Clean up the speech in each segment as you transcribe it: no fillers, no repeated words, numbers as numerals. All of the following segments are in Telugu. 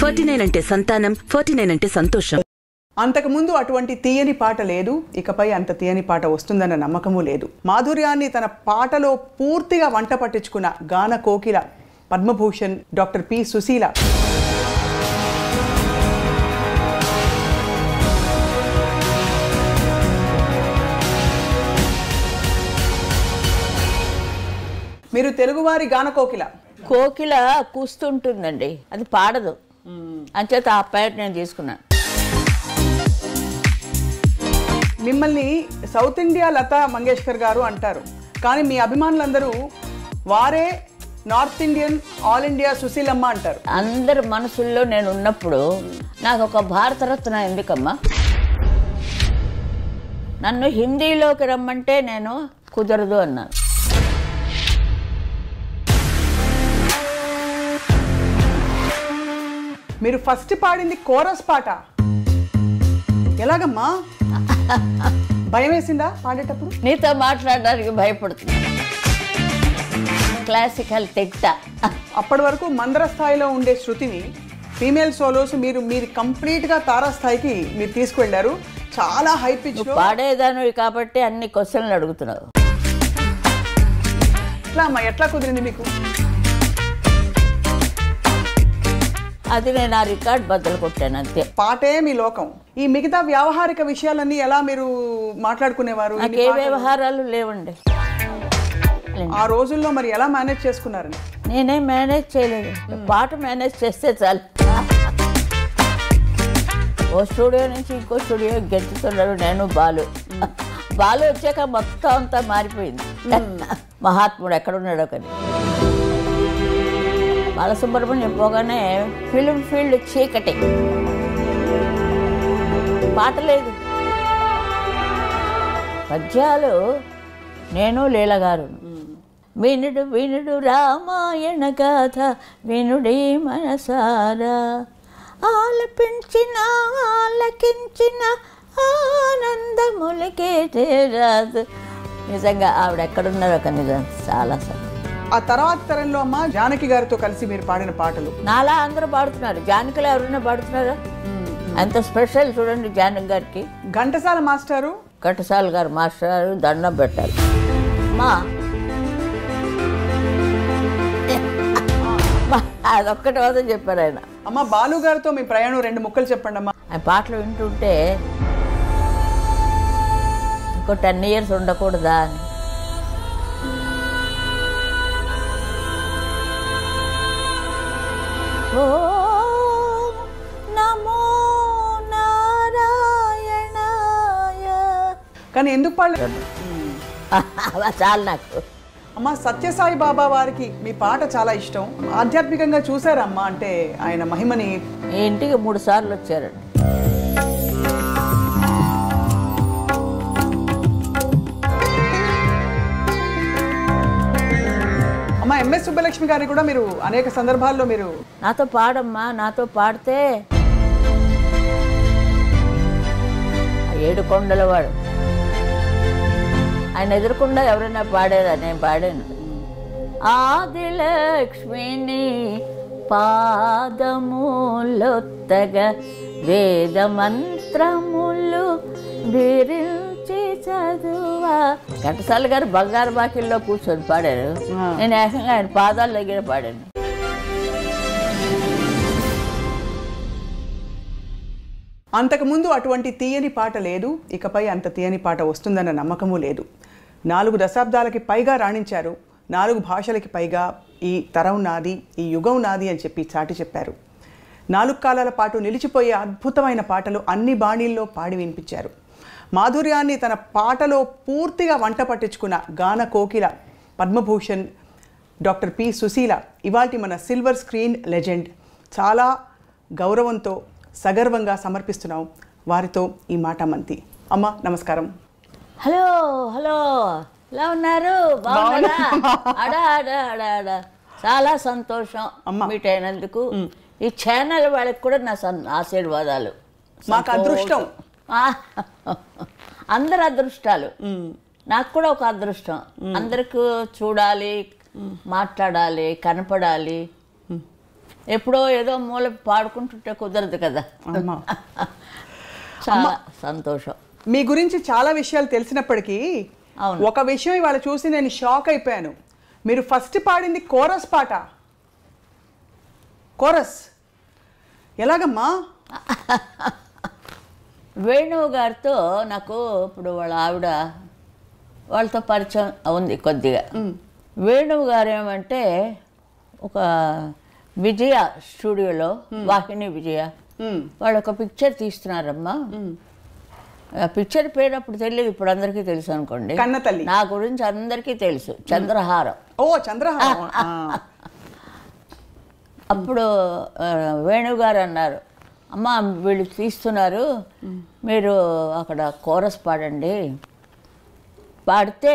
49 అంటే సంతానం, 49 అంటే సంతోషం. అంతకుముందు అటువంటి తీయని పాట లేదు, ఇకపై అంత తీయని పాట వస్తుందన్న నమ్మకము లేదు. మాధుర్యాన్ని తన పాటలో పూర్తిగా వంట పట్టించుకున్న గాన కోకిల పద్మభూషణ్ డాక్టర్ పి సుశీల. మీరు తెలుగువారి గాన కోకిల. కోకిల కూస్తుంటుందండి, అది పాడదు. అంచేత ఆ పేరు నేను తీసుకున్నాను. మిమ్మల్ని సౌత్ ఇండియా లతా మంగేష్కర్ గారు అంటారు, కానీ మీ అభిమానులందరూ వారే north Indian all India Susheelamma అంటారు. అందరి మనసుల్లో నేను ఉన్నప్పుడు నాకు ఒక భారతరత్న ఎందుకమ్మా? నన్ను హిందీలోకి రమ్మంటే నేను కుదరదు అన్నాను. మీరు ఫస్ట్ పాడింది కోరస్ పాట, ఎలాగమ్మా? భయం వేసిందా పాడేటప్పుడు? నీతో మాట్లాడడానికి భయపడుతున్నా. క్లాసికల్ తిట్ట. అప్పటి వరకు మందర స్థాయిలో ఉండే శృతిని ఫీమేల్ సోలోస్ మీరు కంప్లీట్గా తారాస్థాయికి మీరు తీసుకువెళ్ళారు. చాలా హై పిచ్ పాడేదాను కాబట్టి అన్ని క్వశ్చన్లు అడుగుతున్నావు. ఎట్లా అమ్మా, ఎట్లా కుదిరింది మీకు? అది నేను ఆ రికార్డ్ బద్దలు కొట్టాను అంతే. పాటే మీ లోకం. ఈ మిగతా వ్యావహారిక విషయాలన్నీ ఎలా మీరు మాట్లాడుకునేవారు? నాకే వ్యవహారాలు లేవండి ఆ రోజుల్లో. మరి ఎలా మేనేజ్ చేసుకున్నారని? నేనే మేనేజ్ చేయలేదు, పాట మేనేజ్ చేస్తే చాలు. ఓ స్టూడియో నుంచి ఇంకో స్టూడియో గెంతుతున్నాడు నేను బాలు. బాలు వచ్చాక మొత్తం అంతా మారిపోయింది. మహాత్ముడు ఎక్కడున్నాడో కానీ. బాలసుబ్రహ్మణ్యం పోగానే ఫిలిం ఫీల్డ్ చీకటి, పాట లేదు. పద్యాలు నేను లీలగారు. వినుడు వినుడు రామాయణ గాథ వినుడే మనసారా, ఆలపించిన ఆలకించిన ఆనందములకే రాదు. నిజంగా ఆవిడ ఎక్కడున్నారో ఒక నిజం చాలా సంతోషం. ఆ తర్వాత తరంలో అమ్మ జానకి గారితో కలిసి మీరు పాడిన పాటలు నాలా అందరూ పాడుతున్నారు. జానకిలో ఎవరైనా పాడుతున్నారా? అంత స్పెషల్ చూడండి జానకి గారికి. ఘంటసాల మాస్టారు, ఘంటసాల గారు మాస్టర్ దండం పెట్టాలి. అదొక్కటి వద్దని చెప్పారు ఆయన. అమ్మ బాలు గారితో మీ ప్రయాణం 2 ముక్కలు చెప్పండి అమ్మా. ఆయన పాటలు వింటుంటే ఇంకో 10 years ఉండకూడదా అని. ఓ నమో నారాయణాయ. కానీ ఎందుకు పాడలేదు? చాలు నాకు. అమ్మ సత్యసాయి బాబా వారికి మీ పాట చాలా ఇష్టం. ఆధ్యాత్మికంగా చూసారమ్మా, అంటే ఆయన మహిమని. ఈ ఇంటికి 3 సార్లు వచ్చారండి. అమ్మ ఎంఎస్ సుబ్బలక్ష్మి గారి కూడా మీరు అనేక సందర్భాల్లో మీరు నాతో పాడమ్మా, నాతో పాడితే 7 కొండల వాడు ఆయన ఎదురకుండా ఎవరైనా పాడారా? నేను పాడాను. ఆదిలక్ష్మిని పాదములొత్తగా వేద మంత్రములు బిరించి చదువా. ఘంటసాల గారు బంగారు బాకిల్లో కూర్చొని పాడారు, నేను ఏకంగా ఆయన పాదాల దగ్గర పాడాను. అంతకుముందు అటువంటి తీయని పాట లేదు, ఇకపై అంత తీయని పాట వస్తుందన్న నమ్మకము లేదు. 4 దశాబ్దాలకి పైగా రాణించారు. 4 భాషలకి పైగా ఈ తరం నాది, ఈ యుగం నాది అని చెప్పి చాటి చెప్పారు. 4 కాలాల పాటు నిలిచిపోయే అద్భుతమైన పాటలు అన్ని బాణీల్లో పాడి వినిపించారు. మాధుర్యాన్ని తన పాటలో పూర్తిగా వంట పట్టించుకున్న గాన కోకిల పద్మభూషణ్ డాక్టర్ పి సుశీల ఇవాల్టి మన సిల్వర్ స్క్రీన్ లెజెండ్. చాలా గౌరవంతో సగర్వంగా సమర్పిస్తున్నాం వారితో ఈ మాట మంతి. అమ్మ నమస్కారం. హలో హలో, ఎలా ఉన్నారు? బాగున్నారా? చాలా సంతోషం మీట్ అయినందుకు. ఈ ఛానల్ వాళ్ళకి కూడా నా ఆశీర్వాదాలు. మాకు అదృష్టం. అందరు అదృష్టాలు. నాకు కూడా ఒక అదృష్టం. అందరికి చూడాలి, మాట్లాడాలి, కనపడాలి. ఎప్పుడో ఏదో మూల పాడుకుంటుంటే కుదరదు కదా. అమ్మా చాలా సంతోషం. మీ గురించి చాలా విషయాలు తెలిసినప్పటికీ ఒక విషయం ఇవాళ చూసి నేను షాక్ అయిపోయాను. మీరు ఫస్ట్ పాడింది కోరస్ పాట. కోరస్ ఎలాగమ్మా? వేణువు గారితో నాకు ఇప్పుడు వాళ్ళతో పరిచయం ఉంది కొద్దిగా. వేణువు గారు ఏమంటే ఒక విజయ స్టూడియోలో, వాహిని విజయ, వాళ్ళు ఒక పిక్చర్ తీస్తున్నారమ్మా. ఆ పిక్చర్ పేరు అప్పుడు తెలియదు, ఇప్పుడు అందరికీ తెలుసు అనుకోండి. కన్నతల్లి. నా గురించి అందరికీ తెలుసు, చంద్రహారం. ఓ చంద్రహారం. అప్పుడు వేణువు గారు అన్నారు, అమ్మ వీళ్ళు తీస్తున్నారు, మీరు అక్కడ కోరస్ పాడండి. పాడితే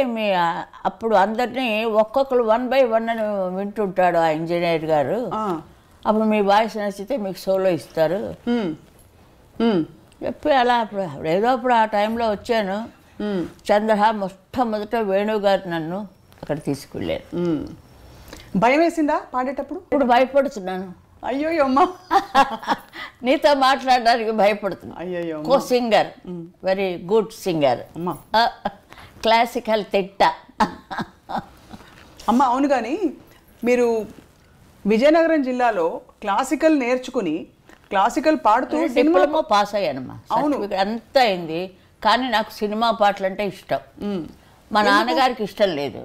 అప్పుడు అందరినీ ఒక్కొక్కరు 1 by 1 అని వింటుంటాడు ఆ ఇంజనీర్ గారు. అప్పుడు మీ వాయిస్ నచ్చితే మీకు సోలో ఇస్తారు చెప్పి అలా ఏదో అప్పుడు ఆ టైంలో వచ్చాను. మొట్టమొదట వేణువు గారు నన్ను అక్కడ తీసుకెళ్ళారు. భయం వేసిందా పాడేటప్పుడు? ఇప్పుడు భయపడుతున్నాను. అయ్యో అమ్మా, నీతో మాట్లాడడానికి భయపడుతున్నా. అయ్యో co singer, very good singer, classical తిట్ట. అమ్మ అవును, కానీ మీరు విజయనగరం జిల్లాలో క్లాసికల్ నేర్చుకుని క్లాసికల్ పాడుతూ డిప్లొమా పాస్ అయ్యానమ్మా. అవును, అంతా అయింది. కానీ నాకు సినిమా పాటలు అంటే ఇష్టం. మా నాన్నగారికి ఇష్టం లేదు,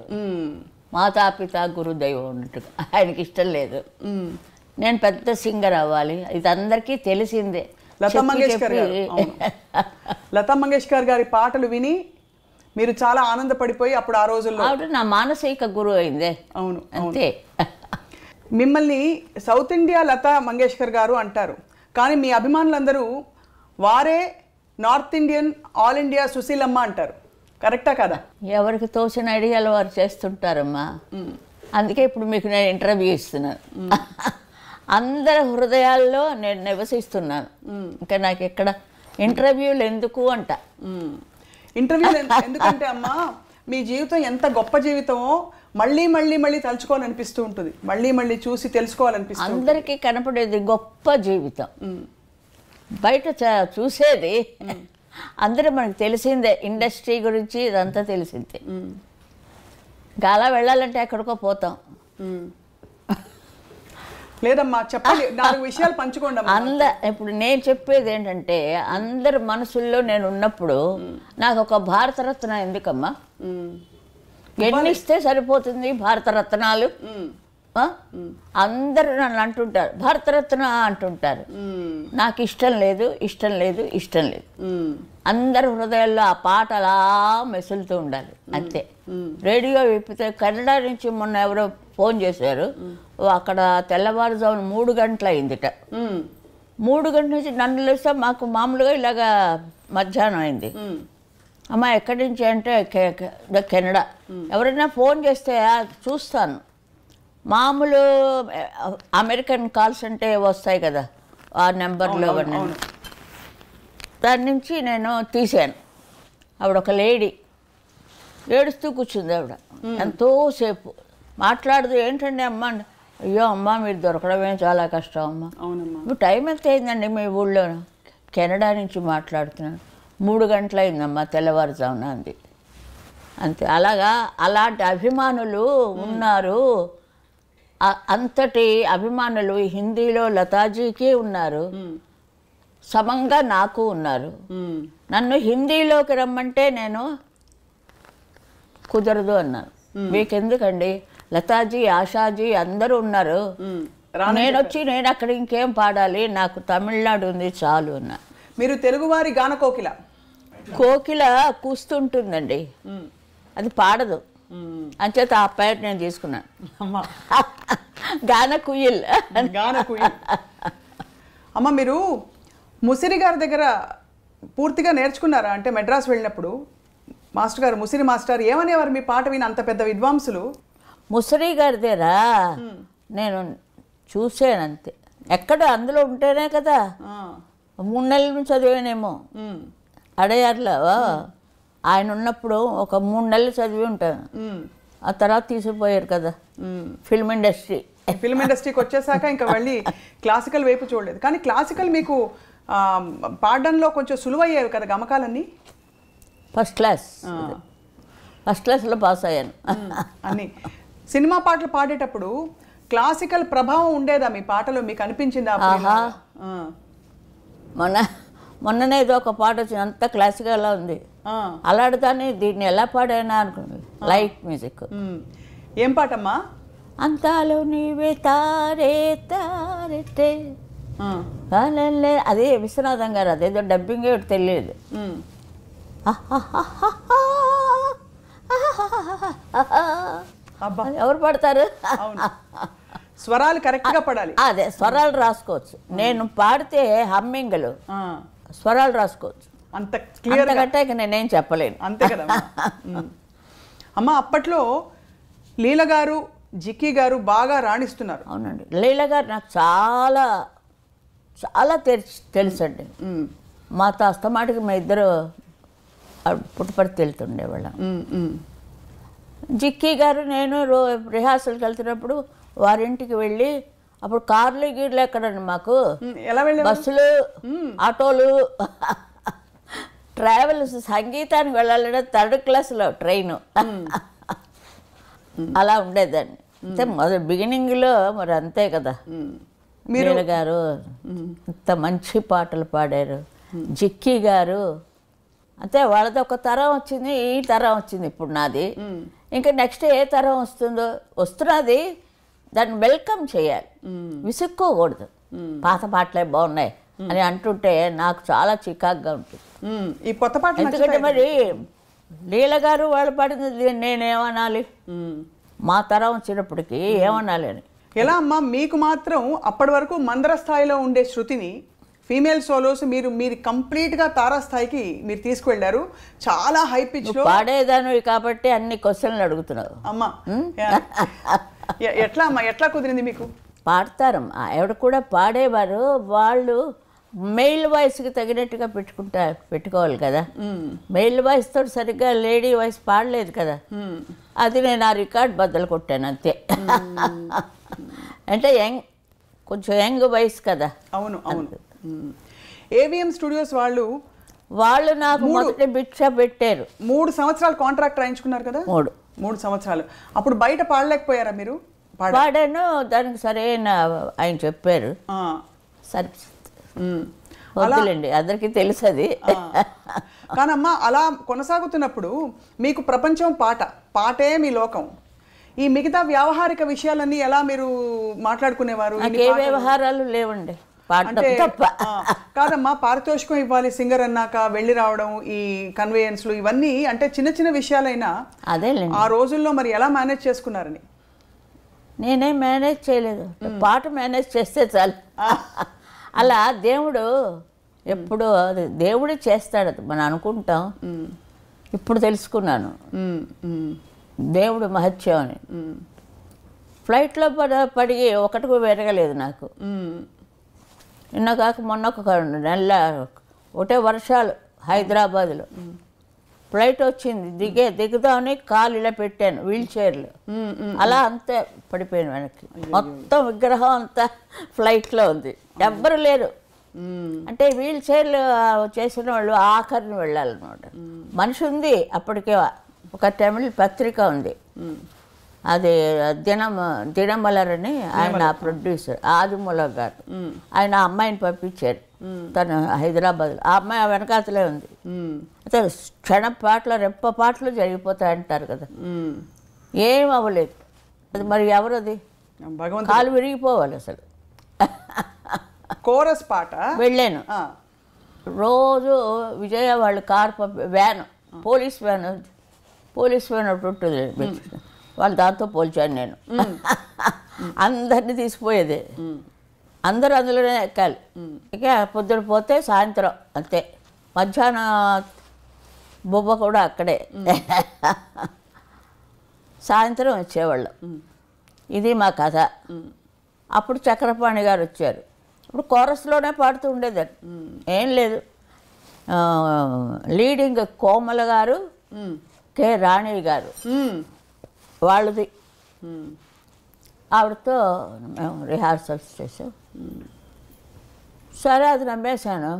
మాతాపిత గురుదైవం ఉన్నట్టుగా ఆయనకి ఇష్టం లేదు. నేను పెద్ద సింగర్ అవ్వాలి, ఇది అందరికీ తెలిసిందే. లతా మంగేష్కర్ గారి పాటలు విని మీరు చాలా ఆనందపడిపోయి అప్పుడు ఆ రోజుల్లో ఆవిడ నా మానసిక గురువు అయిందే. అవును అంతే. మిమ్మల్ని సౌత్ ఇండియా లతా మంగేష్కర్ గారు అంటారు, కానీ మీ అభిమానులందరూ వారే north Indian all India Susheelamma అంటారు. కరెక్టా కదా? ఎవరికి తోచిన ఐడియాలు వారు చేస్తుంటారమ్మా. అందుకే ఇప్పుడు మీకు నేను ఇంటర్వ్యూ ఇస్తున్నాను. అందరి హృదయాల్లో నేను నివసిస్తున్నాను. ఇంకా నాకు ఎక్కడ ఇంటర్వ్యూలు ఎందుకు అంట. ఇంటర్వ్యూలు ఎందుకంటే అమ్మా, మీ జీవితం ఎంత గొప్ప జీవితమో మళ్ళీ మళ్ళీ మళ్ళీ తలుచుకోవాలనిపిస్తూ ఉంటుంది, మళ్ళీ మళ్ళీ చూసి తెలుసుకోవాలనిపిస్తుంది. అందరికీ కనపడేది గొప్ప జీవితం, బయట చూసేది అందరూ మనకు తెలిసిందే. ఇండస్ట్రీ గురించి ఇదంతా తెలిసిందే. ఇంకా అలా వెళ్ళాలంటే ఎక్కడికో పోతాం. లేదమ్మా చెప్పండి, 4 విషయాలు పంచుకోండి. ఇప్పుడు నేను చెప్పేది ఏంటంటే, అందరి మనసుల్లో నేను ఉన్నప్పుడు నాకు ఒక భారతరత్న ఎందుకమ్మా? ఎన్ని ఇస్తే సరిపోతుంది భారతరత్నాలు? అందరూ నన్ను అంటుంటారు భారతరత్న అంటుంటారు. నాకు ఇష్టం లేదు, ఇష్టం లేదు, ఇష్టం లేదు. అందరి హృదయాల్లో ఆ పాట అలా మెసులుతూ ఉండాలి అంతే. రేడియో విప్పితే కన్నడ నుంచి మొన్న ఎవరో ఫోన్ చేశారు, అక్కడ తెల్లవారుజామున 3 గంటలు అయిందిట. 3 గంటల నుంచి నన్ను లేస్తే మాకు మామూలుగా ఇలాగా మధ్యాహ్నం అయింది. అమ్మ ఎక్కడి నుంచి అంటే కెనడా. ఎవరైనా ఫోన్ చేస్తే చూస్తాను. మామూలు అమెరికన్ కాల్స్ అంటే వస్తాయి కదా ఆ నెంబర్లో, దాని నుంచి నేను తీశాను. ఆవిడ ఒక లేడీ ఏడుస్తూ కూర్చుంది. ఆవిడ ఎంతోసేపు మాట్లాడదు. ఏంటండి అమ్మ? అయ్యో అమ్మ మీరు దొరకడమే చాలా కష్టం అమ్మ. ఇప్పుడు టైం ఎంత అయిందండి మీ ఊళ్ళో? కెనడా నుంచి మాట్లాడుతున్నాను. 3 గంటలు అయిందమ్మా తెల్లవారుజామున అంది. అంతే. అలాంటి అభిమానులు ఉన్నారు. అంతటి అభిమానులు హిందీలో లతాజీకి ఉన్నారు, సమంగా నాకు ఉన్నారు. నన్ను హిందీలోకి రమ్మంటే నేను కుదరదు అన్నాను. మీకెందుకండి, లతాజీ ఆశాజీ అందరూ ఉన్నారు, నేను అక్కడ ఇంకేం పాడాలి, నాకు తమిళనాడు ఉంది చాలు అన్నా. మీరు తెలుగువారి గాన కోకిల. కోకిల కూస్తుంటుందండి, అది పాడదు. అంచేత ఆ పేరు నేను తీసుకున్నాను, గాన కుయిల్. అమ్మ మీరు ముసిరి గారి దగ్గర పూర్తిగా నేర్చుకున్నారా? అంటే మెడ్రాస్ వెళ్ళినప్పుడు మాస్టర్ గారు, ముసిరి మాస్టర్ ఏమనేవారు మీ పాట విని? అంత పెద్ద విద్వాంసులు. ముసిరి గారి దగ్గర నేను చూసానంతే. ఎక్కడ అందులో ఉంటేనే కదా. 3 నెలల నుంచి చదివానేమో అడయార్లో. ఆయన ఉన్నప్పుడు ఒక 3 నెలలు చదివి ఉంటాను. ఆ తర్వాత తీసుకుపోయారు కదా ఫిల్మ్ ఇండస్ట్రీ. ఫిల్మ్ ఇండస్ట్రీకి వచ్చేసాక ఇంకా మళ్ళీ క్లాసికల్ వైపు చూడలేదు. కానీ క్లాసికల్ మీకు పాడడంలో కొంచెం సులువయ్యేవి కదా గమకాలన్నీ? ఫస్ట్ క్లాస్లో పాస్ అయ్యాను అన్నీ. సినిమా పాటలు పాడేటప్పుడు క్లాసికల్ ప్రభావం ఉండేదా మీ పాటలో? మీకు అనిపించిందా? మొన్ననే ఏదో ఒక పాట వచ్చింది, అంత క్లాసికల్గా ఉంది. అలాంటిదాన్ని దీన్ని ఎలా పాడైనా అనుకున్నాను. Light music. ఏం పాటమ్మా? అంతాలో నీవే తారే తారెట్టే అదే విశ్వనాథం గారు, అదేదో డబ్బింగ్ తెలియదు. ఎవరు పడతారు? స్వరాలు కరెక్ట్గా పడాలి. అదే స్వరాలు రాసుకోవచ్చు. నేను పాడితే హమ్మింగ్లు స్వరాలు రాసుకోవచ్చు. అంత క్లియర్ కట్టాక నేనేం చెప్పలేను. అంతే కదా అమ్మ. అప్పట్లో లీల గారు, జిక్కీ గారు బాగా రాణిస్తున్నారు. అవునండి, లీల గారు నాకు చాలా చాలా తెలుసండి. మాతో అస్తమాటికి మా ఇద్దరు పుట్టుపడి తెలుతుండేవాళ్ళం. జిక్కీ గారు నేను రిహార్సల్కి వెళ్తున్నప్పుడు వారింటికి వెళ్ళి, అప్పుడు కార్లు గీర్లు ఎక్కడండి మాకు, బస్సులు ఆటోలు, ట్రావెల్స్. సంగీతానికి వెళ్ళాలంటే 3rd క్లాస్లో ట్రైను అలా ఉండేదాన్ని. అంటే మొదటి బిగినింగ్లో మరి అంతే కదా. మీర గారు ఇంత మంచి పాటలు పాడారు. జిక్కీ గారు అంటే వాళ్ళది ఒక తరం వచ్చింది, ఈ తరం వచ్చింది ఇప్పుడు నాది. ఇంకా నెక్స్ట్ ఏ తరం వస్తున్నది, దాన్ని వెల్కమ్ చేయాలి, విసుక్కోకూడదు. పాత పాటలే బాగున్నాయి అని అంటుంటే నాకు చాలా చికాకుగా ఉంటుంది. ఈ కొత్త పాటలు ఎందుకంటే మరి లీల గారు వాళ్ళు పాడింది నేనేమనాలి, మా తరం వచ్చినప్పటికీ ఏమనాలి అని. ఎలా అమ్మా మీకు మాత్రం అప్పటి వరకు మందర స్థాయిలో ఉండే శృతిని ఫీమేల్ సోలోస్ మీరు కంప్లీట్గా తారాస్థాయికి మీరు తీసుకువెళ్ళారు. చాలా హై పిచ్లో పాడేదాను కాబట్టి అన్ని క్వశ్చన్లు అడుగుతున్నావు అమ్మా. ఎట్లా అమ్మా, ఎట్లా కుదిరింది మీకు? పాడతారమ్మా, ఆవిడ కూడా పాడేవారు. వాళ్ళు మెయిల్ వాయిస్కి తగినట్టుగా పెట్టుకోవాలి కదా. మెయిల్ వాయిస్ తోటి సరిగ్గా లేడీ వాయిస్ పాడలేదు కదా. అది నేను ఆ రికార్డ్ బద్దలు కొట్టాను అంతే. అంటే కొంచెం యంగ్ వాయిస్ కదా. అవును అవును. ఏవిఎం స్టూడియోస్ వాళ్ళు నాకు మొదటి భిక్ష పెట్టారు. 3 సంవత్సరాలు కాంట్రాక్ట్ రాయించుకున్నారు కదా. 3 సంవత్సరాలు. అప్పుడు బయట పాడలేకపోయారా మీరు? పాడాను, దానికి సరైన ఆయన చెప్పారు. సరే వద్దులేండి, అందరికీ తెలుసు అది. కానమ్మా అలా కొనసాగుతున్నప్పుడు మీకు ప్రపంచం పాటే మీ లోకం. ఈ మిగతా వ్యావహారిక విషయాలన్నీ ఎలా మీరు మాట్లాడుకునేవారు? ఏ వ్యవహారాలు లేవండి, కాదమ్మా. పారితోషికం ఇవ్వాలి సింగర్ అన్నాక, వెళ్ళి రావడం, ఈ కన్వేయన్స్లు, ఇవన్నీ అంటే చిన్న చిన్న విషయాలైనా అదేలేండి. ఆ రోజుల్లో మరి ఎలా మేనేజ్ చేసుకున్నారని? నేనేం మేనేజ్ చేయలేదు, పాట మేనేజ్ చేస్తే చాలు. అలా దేవుడు ఎప్పుడు దేవుడే చేస్తాడు, మనం అనుకుంటాం. ఇప్పుడు తెలుసుకున్నాను దేవుడు మహత్యం అని. ఫ్లైట్లో పడి ఒకటి పెరగలేదు నాకు. నిన్న కాక మొన్న ఒక నెల ఒకటే వర్షాలు హైదరాబాద్లో. ఫ్లైట్ వచ్చింది, దిగుదామని కాలు ఇలా పెట్టాను, వీల్ చైర్లో. అలా అంతే పడిపోయాను వెనక్కి. మొత్తం విగ్రహం అంతా ఫ్లైట్లో ఉంది, ఎవ్వరు లేరు. అంటే వీల్ చైర్లు చేసిన వాళ్ళు ఆఖరిని వెళ్ళాలన్నమాట. మనిషి ఉంది అప్పటికే. ఒక తమిళ పత్రిక ఉంది, అది దినమలర్ అని, ఆయన ప్రొడ్యూసర్ ఆదిమూల గారు. ఆయన అమ్మాయిని పంపించారు, తను హైదరాబాద్లో. ఆ అమ్మాయి వెనకాతలే ఉంది. అయితే క్షణ పాటలు రెప్ప పాటలు జరిగిపోతాయి అంటారు కదా, ఏం అవ్వలేదు. అది మరి ఎవరది? కాలు విరిగిపోవాలి అసలు. కోరస్ పాట వెళ్ళాను రోజు. విజయ వాళ్ళు కారు వ్యాన్, పోలీస్ వ్యాన్ ఒకటి ఉంటుంది, వాళ్ళు దాంతో పోల్చాను నేను. అందరినీ తీసిపోయేది, అందరూ అందులోనే ఎక్కాలి. ఇక పొద్దున పోతే సాయంత్రం అంతే, మధ్యాహ్నం బొబ్బ కూడా అక్కడే, సాయంత్రం వచ్చేవాళ్ళం. ఇది మా కథ. అప్పుడు చక్రపాణి గారు వచ్చారు. ఇప్పుడు కోరస్లోనే పాడుతూ ఉండేదాన్ని, ఏం లేదు. లీడింగ్ కోమల గారు, కె రాణి గారు వాళ్ళది. ఆవిడతో మేము రిహార్సల్స్ చేసాం. సరే అది నమ్మేశాను.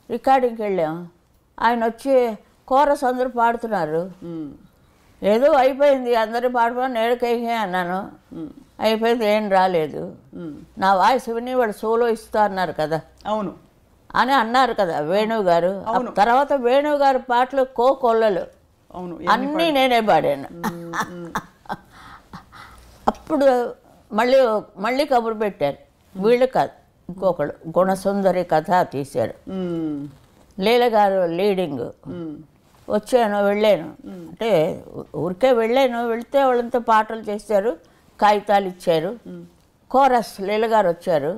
రికార్డింగ్కి వెళ్ళాం. ఆయన వచ్చి కోరస్ అందరూ పాడుతున్నారు. ఏదో అయిపోయింది, అందరూ పాడుకొని నేడుకైతే అన్నాను. అయిపోయింది, ఏం రాలేదు. నా వాయిస్ విని వాడు సోలో ఇస్తా అన్నారు కదా, అవును అని అన్నారు కదా వేణువు గారు. తర్వాత వేణువు గారు పాటలు కోకొల్లలు అవును అన్నీ నేనే పాడాను. అప్పుడు మళ్ళీ కబురు పెట్టారు. వీళ్ళు కాదు, ఇంకొకడు గుణసుందరి కథ తీశాడు. లీల గారు లీడింగ్. వచ్చాను, వెళ్ళాను. అంటే ఊరికే వెళ్ళాను. వెళ్తే వాళ్ళంతా పాటలు చేశారు, కాగితాలు ఇచ్చారు. కోరస్ లీల గారు వచ్చారు.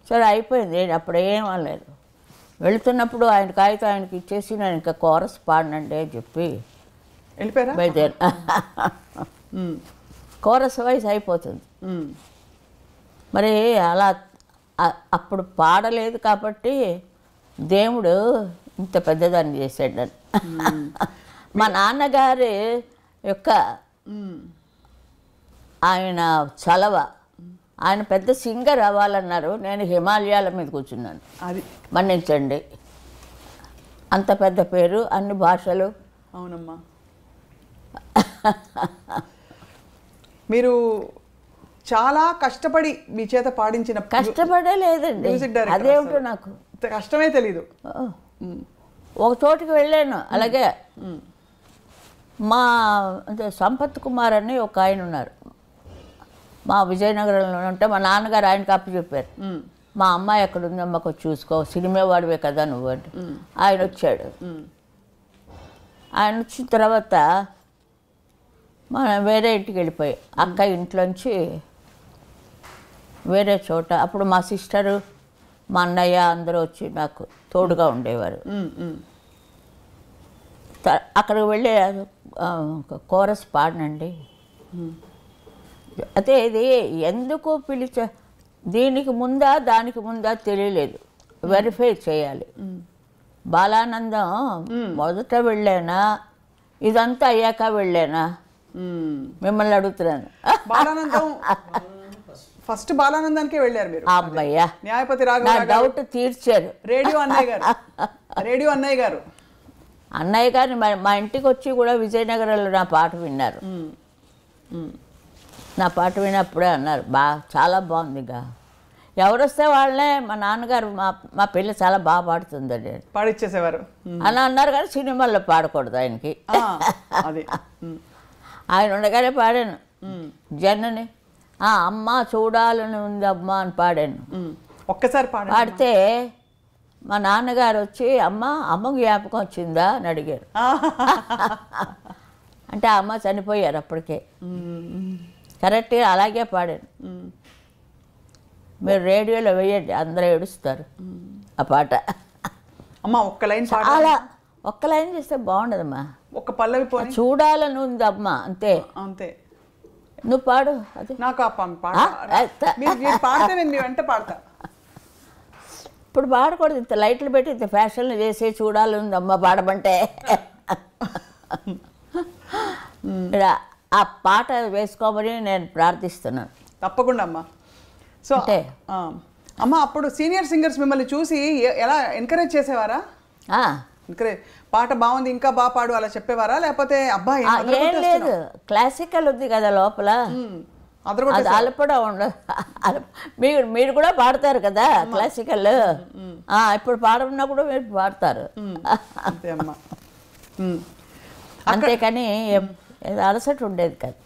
సరే అయిపోయింది, అప్పుడు ఏం అనలేదు. వెళుతున్నప్పుడు ఆయన కాగితం ఆయనకి ఇచ్చేసి నేను ఇంకా కోరస్ పాడినండి అని చెప్పి బయలుదేరి. కోరస్ వాయిస్ అయిపోతుంది. మరి అలా అప్పుడు పాడలేదు కాబట్టి దేవుడు ఇంత పెద్దదాన్ని చేశాడు నన్ను. మా నాన్నగారి యొక్క ఆయన చలవ, ఆయన పెద్ద సింగర్ అవ్వాలన్నారు. నేను హిమాలయాల మీద కూర్చున్నాను. అది మన్నించండి, అంత పెద్ద పేరు, అన్ని భాషలు. అవునమ్మా. మీరు చాలా కష్టపడి మీ చేత పాడించిన కష్టపడలేదండి, అదేమిటో నాకు కష్టమే తెలీదు. ఒక చోటుకి వెళ్ళాను. అలాగే మా సంపత్ కుమార్ అని ఒక ఆయన ఉన్నారు మా విజయనగరంలో ఉంటే, మా నాన్నగారు ఆయనకి అప్పు చెప్పారు. మా అమ్మాయి ఎక్కడ ఉంది, అమ్మకు చూసుకో, సినిమా వాడివే కదా నువ్వు అంటే. ఆయన వచ్చాడు. ఆయన వచ్చిన తర్వాత మనం వేరే ఇంటికి వెళ్ళిపోయి, అక్క ఇంట్లోంచి వేరే చోట. అప్పుడు మా సిస్టరు, మా అన్నయ్య అందరూ వచ్చి నాకు తోడుగా ఉండేవారు. అక్కడికి వెళ్ళి కోరస్ పాడినండి. అదే ఇది ఎందుకు దీనికి ముందా దానికి ముందా తెలియలేదు, వెరిఫై చేయాలి. బాలానందం మొదట వెళ్ళానా, ఇదంతా అయ్యాక వెళ్ళానా, మిమ్మల్ని అడుగుతున్నాను. బాలానందం ఫస్ట్ బాలానందానికే వెళ్ళారు మీరు. అమ్మయ్యా, న్యాయపతి రాఘవ నా డౌట్ తీర్చారు. రేడియో అన్నయ్య గారు అన్నయ్య గారిని మా ఇంటికి వచ్చి కూడా విజయనగరంలో నా పాట విన్నారు. నా పాట వినప్పుడే అన్నారు, చాలా బాగుందిగా. ఎవరు వస్తే వాళ్ళే, మా నాన్నగారు మా పిల్ల చాలా బాగా పాడుతుందండి పాడిచ్చేసేవారు అని అన్నారు. కానీ సినిమాల్లో పాడకూడదు ఆయనకి. ఆయన ఉండగానే పాడాను. జనని అమ్మ చూడాలని ఉంది అమ్మ అని పాడాను. ఒక్కసారి పాడితే మా నాన్నగారు వచ్చి అమ్మ జ్ఞాపకం వచ్చిందా అని అడిగారు. అంటే అమ్మ చనిపోయారు అప్పటికే. కరెక్ట్గా అలాగే పాడాను. మీరు రేడియోలో వేయండి, అందరూ ఏడుస్తారు ఆ పాట. అమ్మ ఒక్క లైన్ అలా ఒక్క లైన్ చేస్తే బాగుండదమ్మా. ఒక పల్లవి చూడాలని ఉంది అమ్మ, అంతే అంతే. నువ్వు పాడు. అది నాకు పాడితే నేను వెంట పాడతా. ఇప్పుడు పాడకూడదు, ఇంత లైట్లు పెట్టి ఇంత ఫ్యాషన్లు చేసి చూడాలని ఉంది అమ్మ పాడమంటే. ఆ పాట వేసుకోమని నేను ప్రార్థిస్తున్నాను. తప్పకుండా అమ్మ. సో అమ్మ, అప్పుడు సీనియర్ సింగర్స్ మిమ్మల్ని చూసి ఎలా ఎంకరేజ్ చేసేవారా? ఎంకరేజ్, పాట బాగుంది ఇంకా బాగా పాడు అలా చెప్పేవారా, లేకపోతే అబ్బాయి ఏం లేదు, క్లాసికల్ ఉంది కదా లోపల, అది అలపడం ఉండదు. మీరు కూడా పాడతారు కదా క్లాసికల్. ఇప్పుడు పాడమన్నప్పుడు మీరు పాడతారు అంతే అమ్మ. అంతేకాని అలసట ఉండేది కాదు.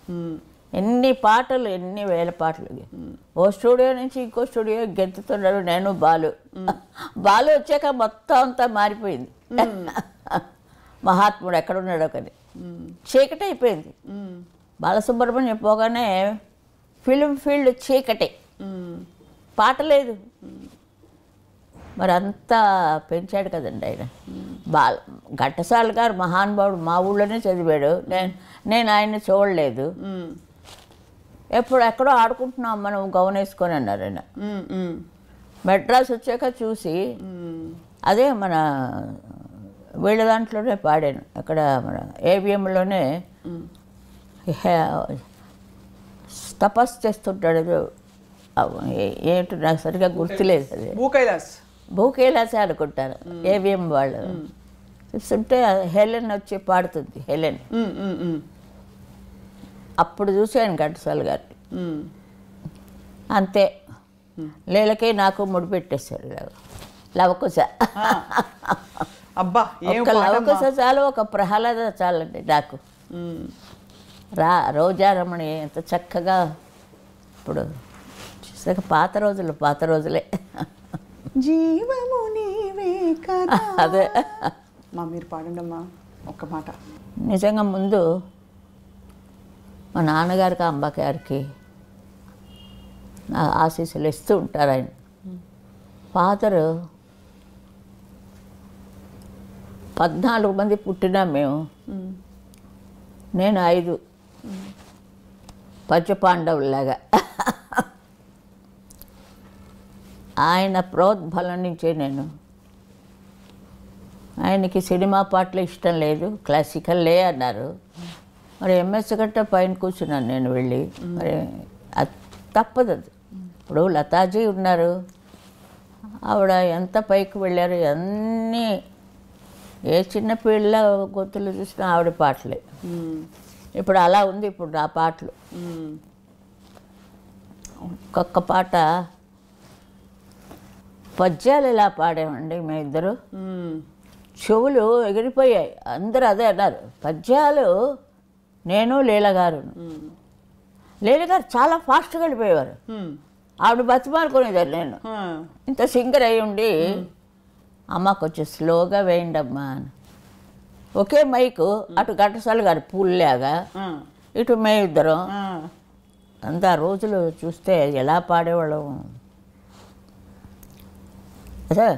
ఎన్ని పాటలు, ఎన్ని వేల పాటలు. ఓ స్టూడియో నుంచి ఇంకో స్టూడియో గెంతుతున్నాడు నేను, బాలు వచ్చాక మొత్తం అంతా మారిపోయింది. మహాత్ముడు ఎక్కడున్నాడో కానీ చీకటి అయిపోయింది. బాలసుబ్రహ్మణ్యం పోగానే ఫిలిం ఫీల్డ్ చీకటి, పాట లేదు. మరి అంతా పెంచాడు కదండి ఆయన. ఘంటసాల గారు మహానుభావుడు, మా ఊళ్ళోనే చదివాడు. నేను ఆయన్ని చూడలేదు. ఎక్కడో ఆడుకుంటున్నాం మనం గౌన్ వేసుకొని అన్నారు ఆయన. మెడ్రాస్ వచ్చాక చూసి, అదే మన వీళ్ళ దాంట్లోనే పాడాను. అక్కడ మన ఏవిఎంలోనే తపస్సు చేస్తుంటాడు. ఏంటో నాకు సరిగా గుర్తులేదు. అది భూకైలాస్ భూకైలాసే అనుకుంటాను. ఏవిఎం వాళ్ళు చూస్తుంటే హెలెన్ వచ్చి పాడుతుంది. హెలెన్ అప్పుడు చూశాను ఘంటసాల గారిని. అంతే, లీలకే నాకు ముడిపెట్టేశారు లవకుశ. అబ్బా ఒక లవకుశ చాలు, ఒక ప్రహ్లాద చాలండి నాకు. రోజారమణి ఎంత చక్కగా ఇప్పుడు చూసాక పాత రోజులే. జీవము నీవే కదా. అదే మీరు పాడండి అమ్మా ఒక్క మాట. నిజంగా ముందు మా నాన్నగారికి అంబగారికి ఆశీస్సులు ఇస్తూ ఉంటారు ఆయన. ఫాదరు 14 మంది పుట్టినా మేము, నేను 5 పంచపాండవులాగా. ఆయన ప్రోద్బలం నుంచే నేను, ఆయనకి సినిమా పాటలు ఇష్టం లేదు, క్లాసికల్లే అన్నారు. మరి ఎంఎస్ గట్ట పైన కూర్చున్నాను నేను వెళ్ళి. మరి అది తప్పదు. అది ఇప్పుడు లతాజీ ఉన్నారు, ఆవిడ ఎంత పైకి వెళ్ళారు. అన్నీ ఏ చిన్న పిల్ల గొంతులు చూసినా ఆవిడ పాటలే. ఇప్పుడు అలా ఉంది ఇప్పుడు ఆ పాటలు. ఒక్కొక్క పాట పద్యాలు ఇలా పాడామండి మేమిద్దరు. చెవులు ఎగిరిపోయాయి. అందరూ అదే అన్నారు. పద్యాలు నేను లీలగారు. లీలగారు చాలా ఫాస్ట్గా వెళ్ళిపోయేవారు. ఆవిడ బతిమాలుకునేదారు. నేను ఇంత సింగర్ అయి ఉండి అమ్మ కొంచెం స్లోగా వేయండి అమ్మా అని. ఒకే మైకు, అటు ఘంటసాల గారు పూల్లాగా, ఇటు మేమిద్దరం. అంత రోజులు చూస్తే ఎలా పాడేవాళ్ళం. అదే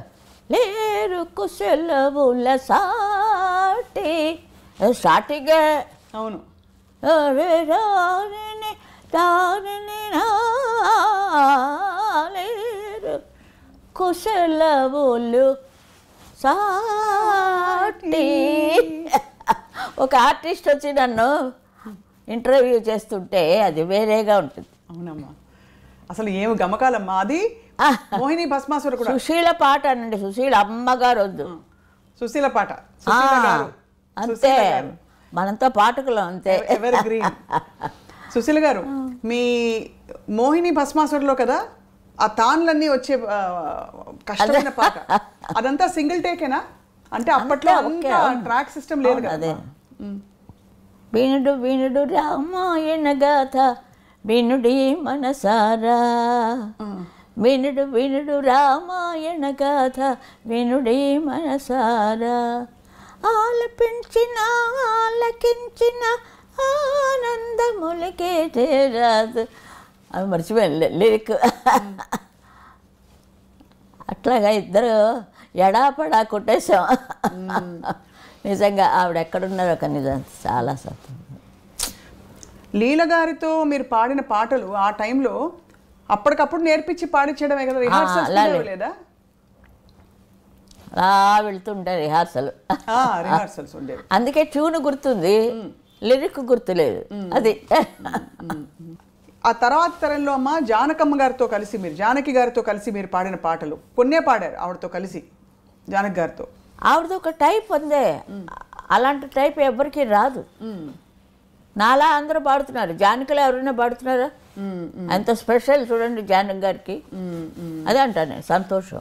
లేరు కుశలవుల సాటి స్టార్టింగే. అవును. లేరు కుశలవులు సాటి. ఒక ఆర్టిస్ట్ వచ్చి నన్ను ఇంటర్వ్యూ చేస్తుంటే అది వేరేగా ఉంటుంది. అవునమ్మా, అసలు ఏమి గమకాలమ్మా. అది మోహిని భస్మాసుర కూడా. సుశీల పాట అనండి, సుశీల అమ్మగారు వద్దు, సుశీల పాట అంతే. మనంతా పాటకులు అంతే. Ever green. సుశీల గారు, మీ మోహిని భస్మాసురలో కదా ఆ తాన్లన్నీ వచ్చే కష్టమైన పాట, అదంతా సింగిల్ టేకేనా? అంటే అప్పట్లో ట్రాక్ సిస్టమ్ లేదు కదా. అదే వినుడు వినుడు రామాయణ గాథ వినుడి మనసారా, వినుడు వినుడు రామాయణ గాథ వినుడి మనసారా, ఆలపించిన ఆలకించిన ఆనందములకే చేరాదు. అవి మర్చిపోయాను లిరిక్. అట్లాగా ఇద్దరు ఎడాపడా కొట్టేశాం. నిజంగా ఆవిడ ఎక్కడున్నారో కానీ చాలా సంతోషం. లీల గారితో మీరు పాడిన పాటలు ఆ టైంలో అప్పటికప్పుడు నేర్పించి పాడించడమే కదా, రిహార్సల్స్ లేదా? అలా వెళ్తుంటే రిహార్సల్స్ ఉండేవి. అందుకే ట్యూన్ గుర్తుంది, లిరిక్ గుర్తులేదు. అది ఆ తర్వాత తరంలో అమ్మ జానకమ్మ గారితో కలిసి మీరు, జానకి గారితో కలిసి మీరు పాడిన పాటలు కొన్నే పాడారు ఆవిడతో కలిసి, జానకి గారితో. ఆవిడది ఒక టైప్ ఉందే, అలాంటి టైప్ ఎవరికి రాదు. నాలా అందరూ పాడుతున్నారు, జానకిలో ఎవరైనా పాడుతున్నారా? అంత స్పెషల్ చూడండి జానకి గారికి. అదే అంటాను నేను, సంతోషం.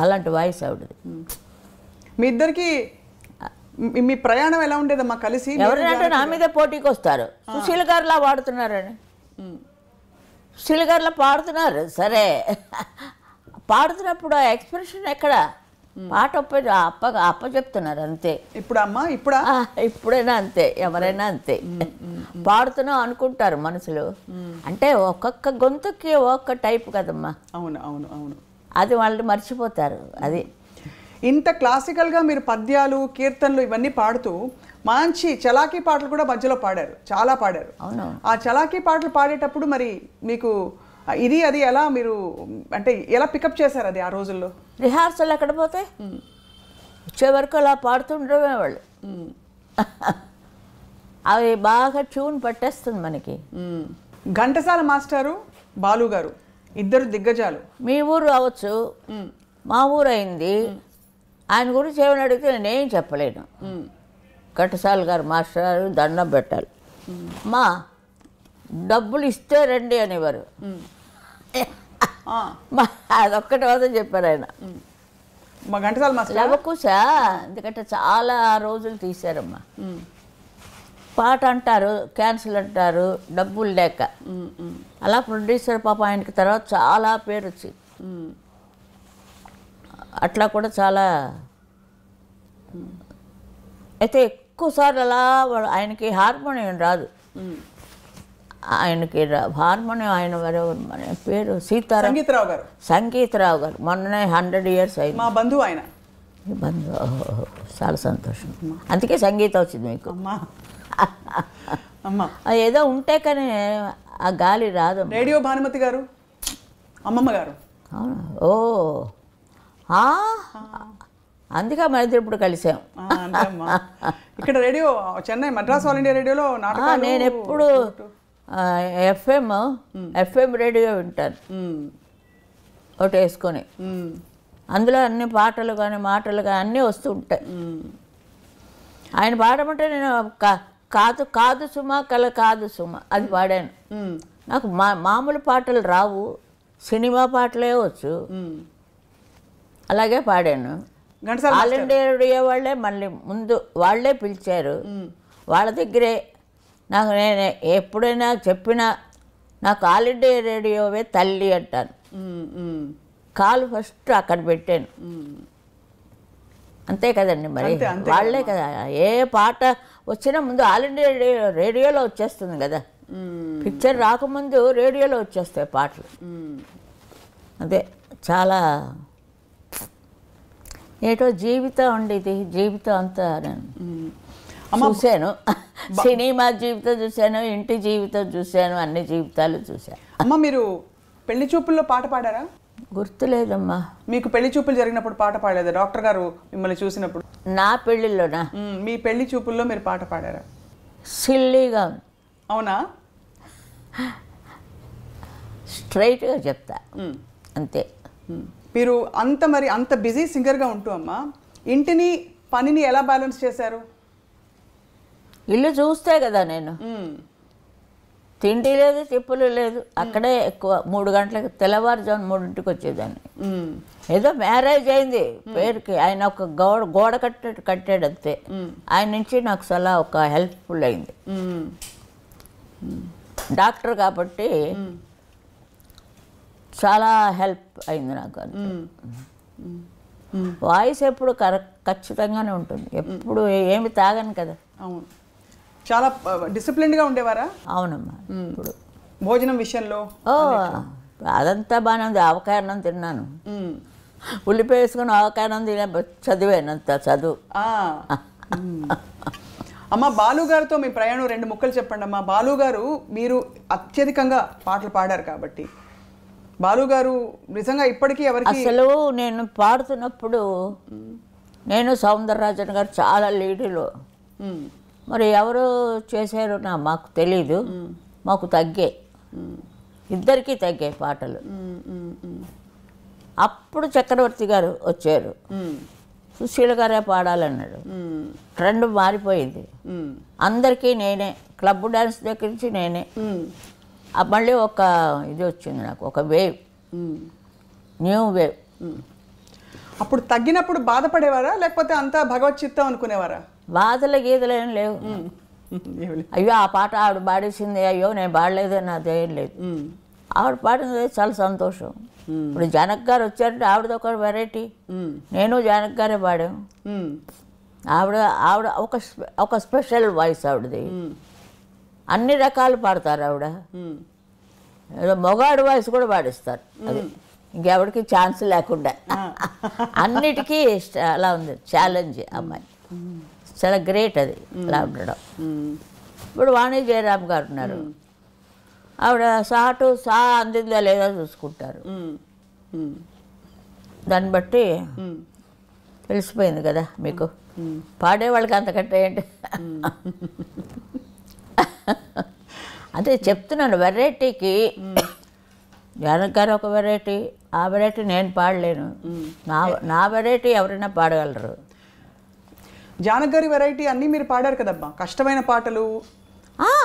అలాంటి వాయిస్ ఆవిడది. మీ ఇద్దరికి మీ ప్రయాణం ఎలా ఉండేదమ్మా కలిసి? ఎవరంటే నా మీదే పోటీకి వస్తారు, సుశీల గారిలా పాడుతున్నారని. సుశీల గారిలా పాడుతున్నారు సరే, పాడుతున్నప్పుడు ఎక్స్ప్రెషన్ ఎక్కడ? పాట అప్ప చెప్తున్నారు అంతే. ఇప్పుడైనా అంతే, ఎవరైనా అంతే. పాడుతున్నాం అనుకుంటారు మనసులో. అంటే ఒక్కొక్క గొంతుకి ఒక్కొక్క టైప్ కదమ్మా. అవును అవును అవును, అది వాళ్ళు మర్చిపోతారు. అది ఇంత క్లాసికల్గా మీరు పద్యాలు కీర్తనలు ఇవన్నీ పాడుతూ మంచి చలాకీ పాటలు కూడా మధ్యలో పాడారు, చాలా పాడారు. అవును. ఆ చలాకీ పాటలు పాడేటప్పుడు మరి మీకు ఇది అది ఎలా మీరు అంటే ఎలా పికప్ చేశారు అది ఆ రోజుల్లో? రిహార్సల్ ఎక్కడ పోతే వచ్చే వరకు అలా పాడుతుండడమే వాళ్ళు. అవి బాగా ట్యూన్ పట్టేస్తుంది మనకి. ఘంటసాల మాస్టారు, బాలు గారు ఇద్దరు దిగ్గజాలు. మీ ఊరు అవ్వచ్చు, మా ఊరు అయింది. ఆయన గురించి ఏమైనా అడిగితే నేనేం చెప్పలేను. ఘంటసాల గారు మాస్టర్ గారు దండం పెట్టాలి. మా డబ్బులు ఇస్తే రండి అనేవారు. అదొక్కటి వద్దని చెప్పారు ఆయన. మా ఘంటసాల మాస్టర్ లవకుశా, ఎందుకంటే చాలా రోజులు తీశారమ్మా. పాట అంటారు, క్యాన్సిల్ అంటారు, డబ్బులు లేక. అలా ప్రొడ్యూసర్ పాప ఆయనకి తర్వాత చాలా పేరు వచ్చింది. అట్లా కూడా చాలా. అయితే ఎక్కువసార్లు అలా ఆయనకి హార్మోనియం రాదు. ఆయనకి హార్మోనియం ఆయన మన పేరు సంగీతరావు గారు. సంగీతరావు గారు మొన్ననే 100 years అయింది. మా బంధువు ఆయన. బంధువు. చాలా సంతోషం. అందుకే సంగీతం వచ్చింది మీకు. ఏదో ఉంటే కానీ ఆ గాలి రాదు. రేడియో భానుమతి గారు, అమ్మమ్మ గారు. అవునా? ఓ, అందుకే మన ఇద్దరు ఇప్పుడు కలిసాం. ఇక్కడ radio Chennai Madras all India రేడియోలో నాటకాలు. నేను ఎప్పుడు ఎఫ్ఎం రేడియో వింటాను ఒకటి వేసుకొని. అందులో అన్ని పాటలు కానీ మాటలు కానీ అన్నీ వస్తూ ఉంటాయి. ఆయన పాడమంటే నేను కాదు కాదు సుమ కల కాదు సుమ అది పాడాను. నాకు మామూలు పాటలు రావు, సినిమా పాటలే వచ్చు. అలాగే పాడాను. ఆల్ ఇండియా రేడియో వాళ్ళే మళ్ళీ ముందు వాళ్ళే పిలిచారు. వాళ్ళ దగ్గరే నాకు నేను ఎప్పుడైనా చెప్పినా నాకు ఆల్ ఇండియా రేడియోవే తల్లి అంటాను. కాలు ఫస్ట్ అక్కడ పెట్టాను. అంతే కదండి మరి, వాళ్ళే కదా. ఏ పాట వచ్చినా ముందు ఆల్ ఇండియా రేడియోలో వచ్చేస్తుంది కదా. పిక్చర్ రాకముందు రేడియోలో వచ్చేస్తాయి పాటలు. అదే చాలా ఏటో జీవితం అండి ఇది. జీవితం అంతా నేను చూశాను. సినిమా జీవితం చూశాను, ఇంటి జీవితం చూశాను, అన్ని జీవితాలు చూశాను. అమ్మ మీరు పెళ్లి చూపుల్లో పాట పాడారా? గుర్తులేదమ్మా. మీకు పెళ్లి చూపులు జరిగినప్పుడు పాట పాడలేదా డాక్టర్ గారు మిమ్మల్ని చూసినప్పుడు? నా పెళ్ళిలోనా? మీ పెళ్లి చూపుల్లో మీరు పాట పాడారా? సిల్లీగా. అవునా? స్ట్రైట్గా చెప్తా అంతే. మీరు అంత బిజీ సింగర్గా ఉంటూ అమ్మా ఇంటిని పనిని ఎలా బ్యాలెన్స్ చేశారు? ఇల్లు చూస్తే కదా నేను. తిండి లేదు, తిప్పులు లేదు. అక్కడే ఎక్కువ 3 గంటలకు తెల్లవారుజాము 3ంటికి వచ్చేదాన్ని. ఏదో మ్యారేజ్ అయింది పేరుకి. ఆయన ఒక గోడ కట్టాడు అంతే. ఆయన నుంచి నాకు చాలా ఒక హెల్ప్ఫుల్ అయింది. డాక్టర్ కాబట్టి చాలా హెల్ప్ అయింది నాకు. వాయిస్ ఎప్పుడు ఖచ్చితంగానే ఉంటుంది. ఎప్పుడు ఏమి తాగను కదా. అవును. చాలా డిసిప్లిన్డ్గా ఉండేవారా? అవునమ్మా. ఇప్పుడు భోజనం విషయంలో అదంతా బాగానే ఉంది. ఆవకాయ అన్నం తిన్నాను, ఉల్లిపాయ వేసుకొని ఆవకాయ అన్నం తినే చదివానంత చదువు. అమ్మ బాలు గారితో మీ ప్రయాణం 2 ముక్కలు చెప్పండి అమ్మా. బాలు గారు మీరు అత్యధికంగా పాటలు పాడారు కాబట్టి బాలు గారు నిజంగా ఇప్పటికీ ఎవరికి అసలు నేను పాడుతున్నప్పుడు నేను సౌందరరాజన్ గారు చాలా లీడులో. మరి ఎవరు చేశారో మాకు తెలీదు. మాకు తగ్గాయి, ఇద్దరికీ తగ్గాయి పాటలు. అప్పుడు చక్రవర్తి గారు వచ్చారు. సుశీల గారే పాడాలన్నాడు. ట్రెండ్ మారిపోయింది. అందరికీ నేనే, క్లబ్ డ్యాన్స్ దగ్గర నుంచి నేనే. మళ్ళీ ఒక ఇది వచ్చింది నాకు, ఒక వేవ్, న్యూ వేవ్. అప్పుడు తగ్గినప్పుడు బాధపడేవారా లేకపోతే అంతా భగవత్ చిత్తం అనుకునేవారా? బాధలు గీతలు ఏం లేవు. అయ్యో ఆ పాట ఆవిడ పాడేసింది, అయ్యో నేను పాడలేదు నాదేం లేదు. ఆవిడ పాడినది చాలా సంతోషం. ఇప్పుడు జానక్ గారు వచ్చారంటే ఆవిడది ఒక వెరైటీ, నేను జానక్ గారే పాడాం. ఆవిడ ఆవిడ ఒక స్పెషల్ వాయిస్ ఆవిడది. అన్ని రకాలు పాడతారు ఆవిడ. ఏదో మొగాడు వాయిస్ కూడా పాడిస్తారు. అది ఇంకెవరికి ఛాన్స్ లేకుండా అన్నిటికీ అలా ఉంది. ఛాలెంజ్ అమ్మాయి, చాలా గ్రేట్ అది అలా ఉండడం. ఇప్పుడు వాణి జయరామ్ గారు ఉన్నారు. ఆవిడ సా అందిందా లేదా చూసుకుంటారు. దాన్ని బట్టి తెలిసిపోయింది కదా మీకు. పాడేవాళ్ళకి అంతకంటే ఏంటి. అదే చెప్తున్నాను, వెరైటీకి జానకి గారు ఒక వెరైటీ, ఆ వెరైటీ నేను పాడలేను. నా వెరైటీ ఎవరైనా పాడగలరు. జానకి గారి వెరైటీ అన్నీ మీరు పాడారు కదమ్మా, కష్టమైన పాటలు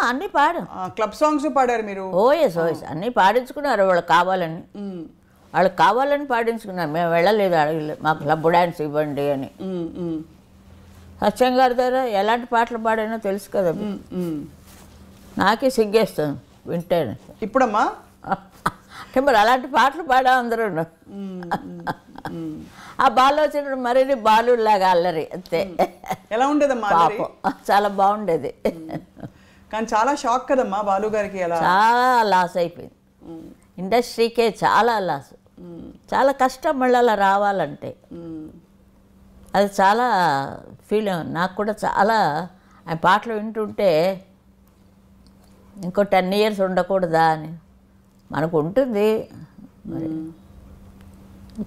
అన్నీ పాడు, క్లబ్ సాంగ్స్ పాడారు మీరు. ఓఎస్ అన్నీ పాడించుకున్నారు వాళ్ళకి కావాలని. వాళ్ళకి కావాలని పాడించుకున్నారు, మేము వెళ్ళలేదు, అడగలేదు మాకు క్లబ్ డ్యాన్స్ ఇవ్వండి అని. సత్యం గారి దగ్గర ఎలాంటి పాటలు పాడానో తెలుసు కదా, నాకే సిగ్గేస్తుంది వింటేనే. ఇప్పుడమ్మా అంటే మరి అలాంటి పాటలు పాడా అందరూ. ఆ బాలు వచ్చినప్పుడు మరీ బాలులాగా అల్లరి అంతే. ఎలా ఉండేదమ్మా? పాపం చాలా బాగుండేది, కానీ చాలా షాక్ కదమ్మా బాలు గారికి. ఎలా చాలా లాస్ అయిపోయింది ఇండస్ట్రీకే, చాలా లాస్, చాలా కష్టం మళ్ళీ అలా రావాలంటే. అది చాలా ఫీల్ నాకు కూడా. చాలా ఆ పాటలు వింటుంటే ఇంకో 10 years ఉండకూడదా అని మనకు ఉంటుంది. మరి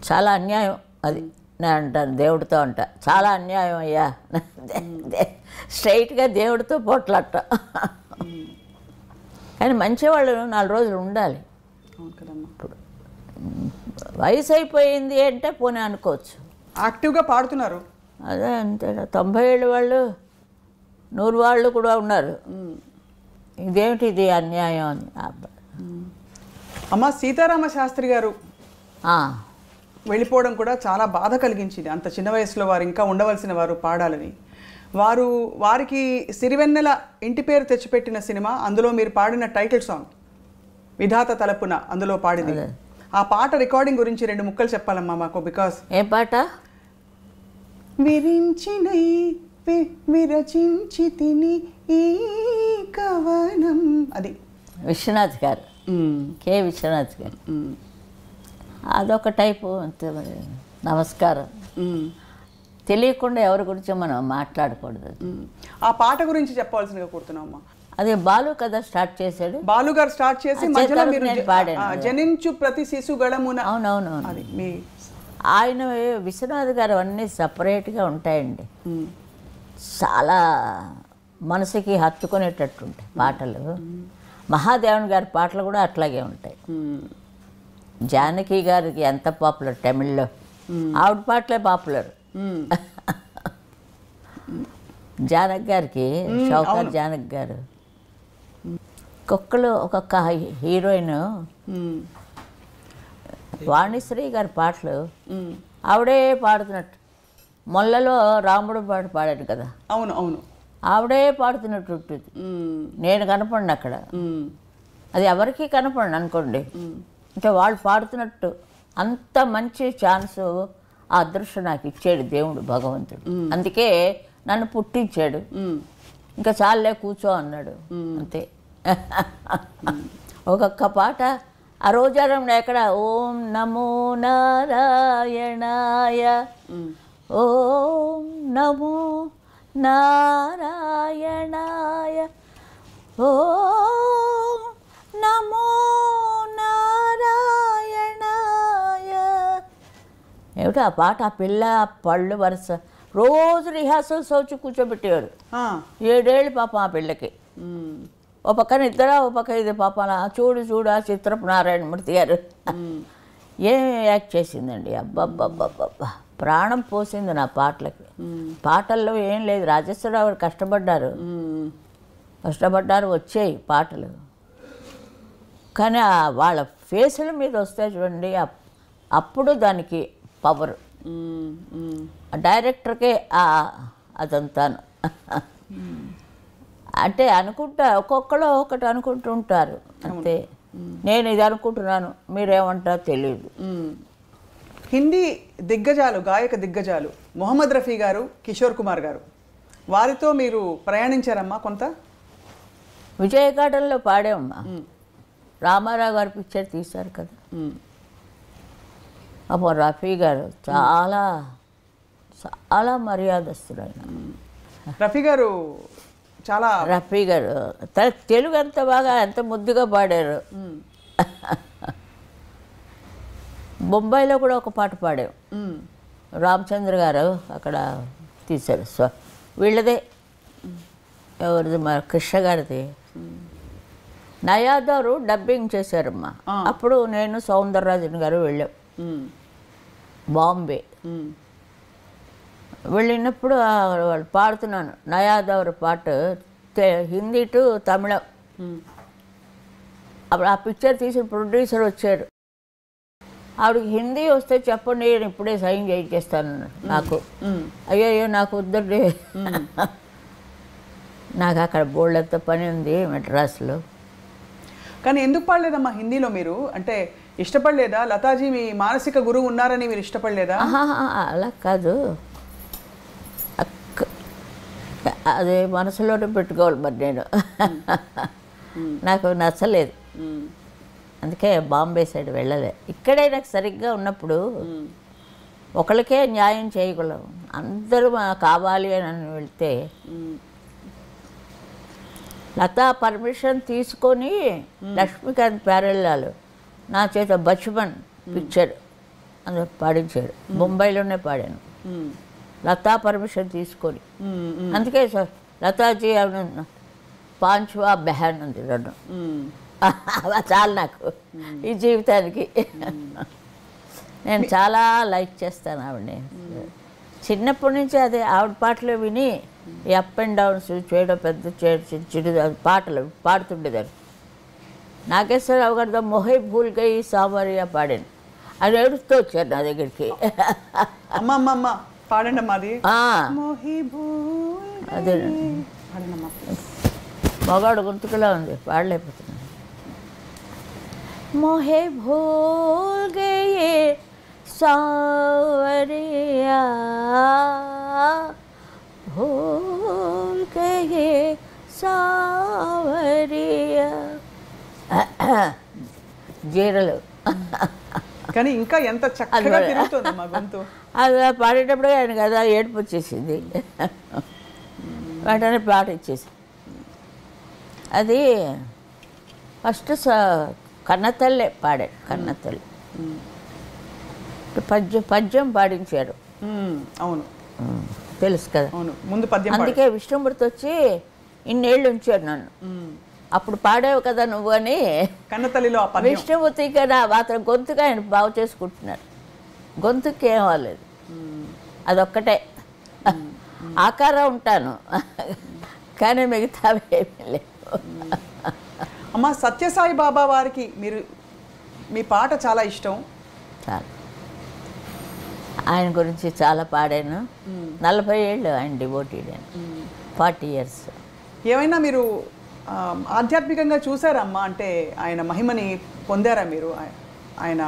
చాలా అన్యాయం అది, నేను అంటాను దేవుడితో అంట, చాలా అన్యాయం అయ్యా, స్ట్రైట్గా దేవుడితో పోట్లాట. కానీ మంచివాళ్ళు 4 రోజులు ఉండాలి. ఇప్పుడు వయసు అయిపోయింది అంటే పోనీ అనుకోవచ్చు, యాక్టివ్గా పాడుతున్నారు. అదే అంతే, 90 ఏళ్ళ వాళ్ళు 100 వాళ్ళు కూడా ఉన్నారు. ఇదేమిటి ఇది అన్యాయం అని. అమ్మ సీతారామ శాస్త్రి గారు ఆ, వెళ్ళిపోవడం కూడా చాలా బాధ కలిగించింది. అంత చిన్న వయసులో వారు ఇంకా ఉండవలసిన వారు పాడాలని. వారికి సిరివెన్నెల ఇంటి పేరు తెచ్చిపెట్టిన సినిమా, అందులో మీరు పాడిన టైటిల్ సాంగ్ విధాత తలపున అందులో పాడింది. ఆ పాట రికార్డింగ్ గురించి 2 ముక్కలు చెప్పాలమ్మా మాకు. బికాస్ ఏ పాట? విరించినై విరచించి తిని ఈ కవనం, అది విశ్వనాథ్ గారు, కె విశ్వనాథ్ గారు. అదొక టైపు అంతే. మరి నమస్కారం. తెలియకుండా ఎవరి గురించి మనం మాట్లాడకూడదు. ఆ పాట గురించి చెప్పాల్సిందిగా కోరుతున్నామమ్మా. అదే బాలు కదా స్టార్ట్ చేశాడు. బాలు గారు స్టార్ట్ చేసి మధ్యలో మీరు పాడాను, జనించు ప్రతి శిశుగళమున. అవునవునవును. అది మీ ఆయన విశ్వనాథ్ గారు అన్నీ సపరేట్గా ఉంటాయండి. చాలా మనసుకి హత్తుకునేటట్టు ఉంటాయి పాటలు. మహాదేవన్ గారి పాటలు కూడా అట్లాగే ఉంటాయి. జానకి గారికి ఎంత పాపులర్ తమిళ్లో, ఆవిడ పాటలే పాపులర్. జానకి గారికి, షౌకర్ జానకి గారు, ఒక్కొక్క హీరోయిన్ వాణిశ్రీ గారి పాటలు ఆవిడే పాడుతున్నట్టు. మొల్లలో రాముడు పాట పాడాడు కదా, అవును అవును, ఆవిడే పాడుతున్నట్టు ఉంటుంది. నేను కనపడిన అక్కడ, అది ఎవరికి కనపడను అనుకోండి, అంటే వాళ్ళు పాడుతున్నట్టు. అంత మంచి ఛాన్సు, ఆ అదృష్టం నాకు ఇచ్చాడు దేవుడు భగవంతుడు. అందుకే నన్ను పుట్టించాడు. ఇంకా చాలే కూర్చో అన్నాడు అంతే. ఒక్కొక్క పాట ఆ రోజారంలో ఎక్కడ ఓం నమో నారాయణాయ, ఓం నమో నారాయణాయ, ఓం నమో నారాయణాయ. ఏమిటి ఆ పాట? ఆ పిల్ల పళ్ళు వరుస రోజు రిహార్సల్స్ వచ్చి కూర్చోబెట్టేవాడు. 7 ఏళ్ళు పాపం ఆ పిల్లకి. ఓ పక్క నిద్ర, ఓ పక్క ఇది పాపన. చూడు ఆ చిత్రపు నారాయణమూర్తి గారు ఏం యాక్ట్ చేసిందండి, అబ్బబ్బబ్బబ్బబ్బా, ప్రాణం పోసింది నా పాటలకి. పాటల్లో ఏం లేదు, రాజేశ్వరరావు గారు కష్టపడ్డారు, వచ్చాయి పాటలు. కానీ వాళ్ళ ఫేసుల మీద వస్తే చూడండి, అప్పుడు దానికి పవర్. డైరెక్టర్కే అదంతాను. అంటే అనుకుంటా, ఒక్కొక్కరు ఒకటి అనుకుంటూ ఉంటారు అంతే. నేను ఇది అనుకుంటున్నాను, మీరేమంటారో తెలియదు. హిందీ దిగ్గజాలు, గాయక దిగ్గజాలు మొహమ్మద్ రఫీ గారు, కిషోర్ కుమార్ గారు, వారితో మీరు ప్రయాణించారమ్మా కొంత? విజయగార్డెన్లో పాడామమ్మా. రామారావు గారు పిక్చర్ తీశారు కదా. అప్పుడు రఫీ గారు చాలా చాలా మర్యాదస్తుడు ఆయన. రఫీ గారు చాలా, రఫీ గారు తెలుగు ఎంత బాగా, ఎంత ముద్దుగా పాడారు. బొంబాయిలో కూడా ఒక పాట పాడాం, రామచంద్ర గారు అక్కడ తీశారు. వీళ్ళదే, ఎవరిది, మన కృష్ణ గారిది నయాదారు డబ్బింగ్ చేశారమ్మా. అప్పుడు నేను సౌందరరాజన్ గారు వెళ్ళాం బాంబే. వెళ్ళినప్పుడు వాళ్ళు పాడుతున్నాను నయాదారు పాట, హిందీ టు తమిళం. అప్పుడు ఆ పిక్చర్ తీసిన ప్రొడ్యూసర్ వచ్చారు. ఆవిడకి హిందీ వస్తే చెప్పండి, నేను ఇప్పుడే సైన్ చేయించేస్తాను నాకు. అయ్యో నాకు వద్దండి, నాకు అక్కడ బోల్డంత పని ఉంది మెడ్రాస్లో. కానీ ఎందుకు పాడలేదమ్మా హిందీలో మీరు? అంటే ఇష్టపడలేదా? లతాజీ మీ మానసిక గురువు ఉన్నారని మీరు ఇష్టపడలేదా? అలా కాదు, అదే మనసులోనే పెట్టుకోవాలి మరి నేను. నాకు నచ్చలేదు, అందుకే బాంబే సైడ్ వెళ్ళలే. ఇక్కడే నాకు సరిగ్గా ఉన్నప్పుడు ఒకరికే న్యాయం చేయగలం, అందరూ కావాలి అని వెళ్తే. లతా పర్మిషన్ తీసుకొని లక్ష్మీకాంత్ ప్యారెల్లాలు నా చేత బచ్మన్ పిక్చర్ అందులో పాడించాడు. బొంబాయిలోనే పాడాను లతా పర్మిషన్ తీసుకొని. అందుకే సార్ లతాజీ పాంచ్వా బెహాన్ ఉంది రెండు, చాలు నాకు ఈ జీవితానికి. నేను చాలా లైక్ చేస్తాను ఆవిడని. చిన్నప్పటి నుంచి అదే ఆవిడ పాటలు విని ఈ అప్ అండ్ డౌన్స్ చేయడం, పెద్ద చిడు పాటలు పాడుతుండేదాన్ని. నాగేశ్వరరావు గారితో మొహే భూల్ గయి సామరియా పాడాను. అది ఏడుస్తూ వచ్చారు నా దగ్గరికి. అమ్మ అమ్మ అమ్మ పాడండి అమ్మా అది. అదే మగాడు గుంతుకులా ఉంది, పాడలేకపోతున్నాను. మొహే భూల్ గయే సావరియా భూల్ గయే సావరియా. జీరలు కానీ ఇంకా ఎంత చక్కగా తిరుగుతుంది మా గొంతు. అది పాడేటప్పుడు ఆయన కదా ఏడుపు వచ్చేసింది, వెంటనే పాట ఇచ్చేసి. అది ఫస్ట్ కన్నతల్లే పాడాడు, కన్నతల్లి పద్యం పాడించాడు. అవును తెలుసు కదా. అవును ముందు పద్యం. అందుకే విష్ణుమూర్తి వచ్చి ఇన్నేళ్ళు ఉంచాడు నన్ను. అప్పుడు పాడావు కదా నువ్వు అని కన్నతల్లిలో విష్ణుమూర్తి కదా మాత్రం గొంతుగా ఆయన బాగు చేసుకుంటున్నాడు. గొంతుకి ఏం అవ్వలేదు, అదొక్కటే ఆకారం ఉంటాను కానీ మిగతావి ఏమీ లేవు. అమ్మ సత్యసాయి బాబా వారికి మీరు మీ పాట చాలా ఇష్టం. చాలా ఆయన గురించి చాలా పాడాను. 40 ఏళ్ళు ఆయన డివోటీడ్ అని, 40 years. ఏమైనా మీరు ఆధ్యాత్మికంగా చూసారమ్మా? అంటే ఆయన మహిమని పొందారా మీరు? ఆయన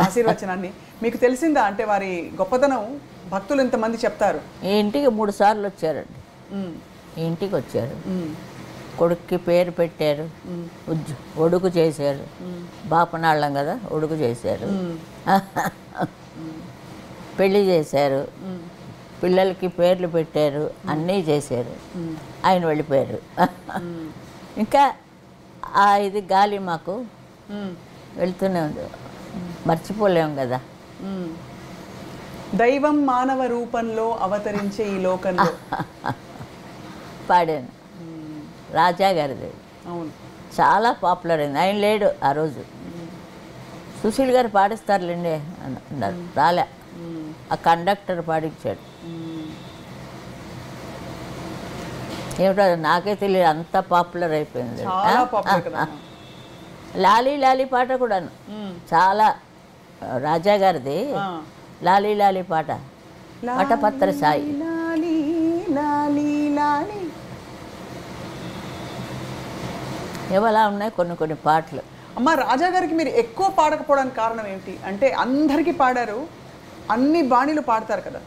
ఆశీర్వచనాన్ని మీకు తెలిసిందా? అంటే వారి గొప్పతనం భక్తులు ఇంతమంది చెప్తారు. ఈ ఇంటికి 3 సార్లు వచ్చారండి. ఈ ఇంటికి వచ్చారు, కొడుక్కి పేరు పెట్టారు, ఒడుగు చేశారు. బాపనాళ్ళం కదా, ఒడుగు చేశారు, పెళ్ళి చేశారు, పిల్లలకి పేర్లు పెట్టారు, అన్నీ చేశారు. ఆయన వెళ్ళిపోయారు. ఇంకా ఇది గాలి మాకు వెళ్తూనే ఉంది, మర్చిపోలేము కదా. దైవం మానవ రూపంలో అవతరించే ఈ లోకంలో పాడాను. రాజా గారిది అవును, చాలా పాపులర్ అయింది. ఆయన లేడు ఆ రోజు. సుశీల్ గారు పాడిస్తారులేండి అన్నారు, రాలే. ఆ కండక్టర్ పాడించాడు. ఏమిటో నాకే తెలియదు, అంత పాపులర్ అయిపోయింది. లాలీ లాలీ పాట కూడాను చాలా, రాజా గారిది లాలీ లాలీ పాట, పటపత్ర సాయి. ఏవలా ఉన్నాయి కొన్ని పాటలు. అమ్మ రాజా గారికి మీరు ఎక్కువ పాడకపోవడానికి కారణం ఏంటి? అంటే అందరికీ పాడారు, అన్ని బాణీలు పాడతారు కదా,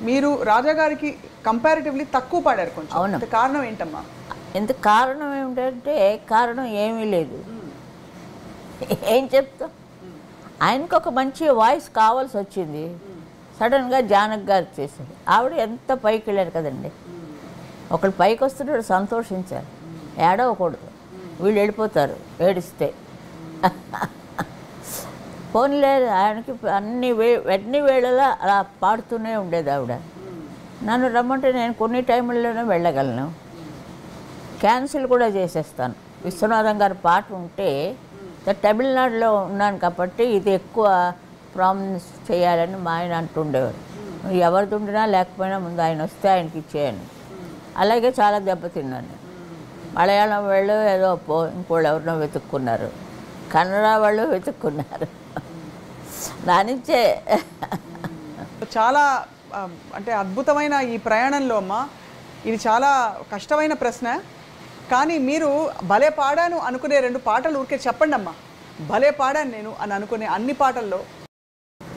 మీరు రాజా గారికి కంపారిటివ్లీ తక్కువ పాడారు కొంచెం. అవును, కారణం ఏంటమ్మా? ఎంత కారణం ఏమిటంటే కారణం ఏమీ లేదు. ఏం చెప్తాం, ఆయనకు ఒక మంచి వాయిస్ కావాల్సి వచ్చింది. సడన్గా జానక్ గారు చేశారు. ఆవిడ ఎంత పైకి వెళ్ళారు కదండి. ఒకళ్ళు పైకి వస్తున్నాడు, సంతోషించారు, ఏడవకూడదు. వీళ్ళు వెళ్ళిపోతారు ఏడిస్తే. పోనీలే, ఆయనకి అన్ని వేళలా అలా పాడుతూనే ఉండేది ఆవిడ. నన్ను రమ్మంటే నేను కొన్ని టైంలోనే వెళ్ళగలను. క్యాన్సిల్ కూడా చేసేస్తాను. విశ్వనాథం గారి పాట ఉంటే తమిళనాడులో ఉన్నాను కాబట్టి ఇది ఎక్కువ ప్రామినెన్స్ చేయాలని మా ఆయన అంటుండేవారు. ఎవరిది ఉండినా లేకపోయినా ముందు ఆయన వస్తే ఆయనకి ఇచ్చేయండి. అలాగే చాలా దెబ్బతిన్నాను. మలయాళం వాళ్ళు ఏదో ఇంకోళ్ళు ఎవరినో వెతుక్కున్నారు, కన్నడ వాళ్ళు వెతుక్కున్నారు. దానించే చాలా అంటే అద్భుతమైన ఈ ప్రయాణంలో అమ్మ ఇది చాలా కష్టమైన ప్రశ్న. కానీ మీరు భలే పాడాను అనుకునే 2 పాటలు ఊరికే చెప్పండి అమ్మా. భలే పాడాను నేను అని అనుకునే అన్ని పాటల్లో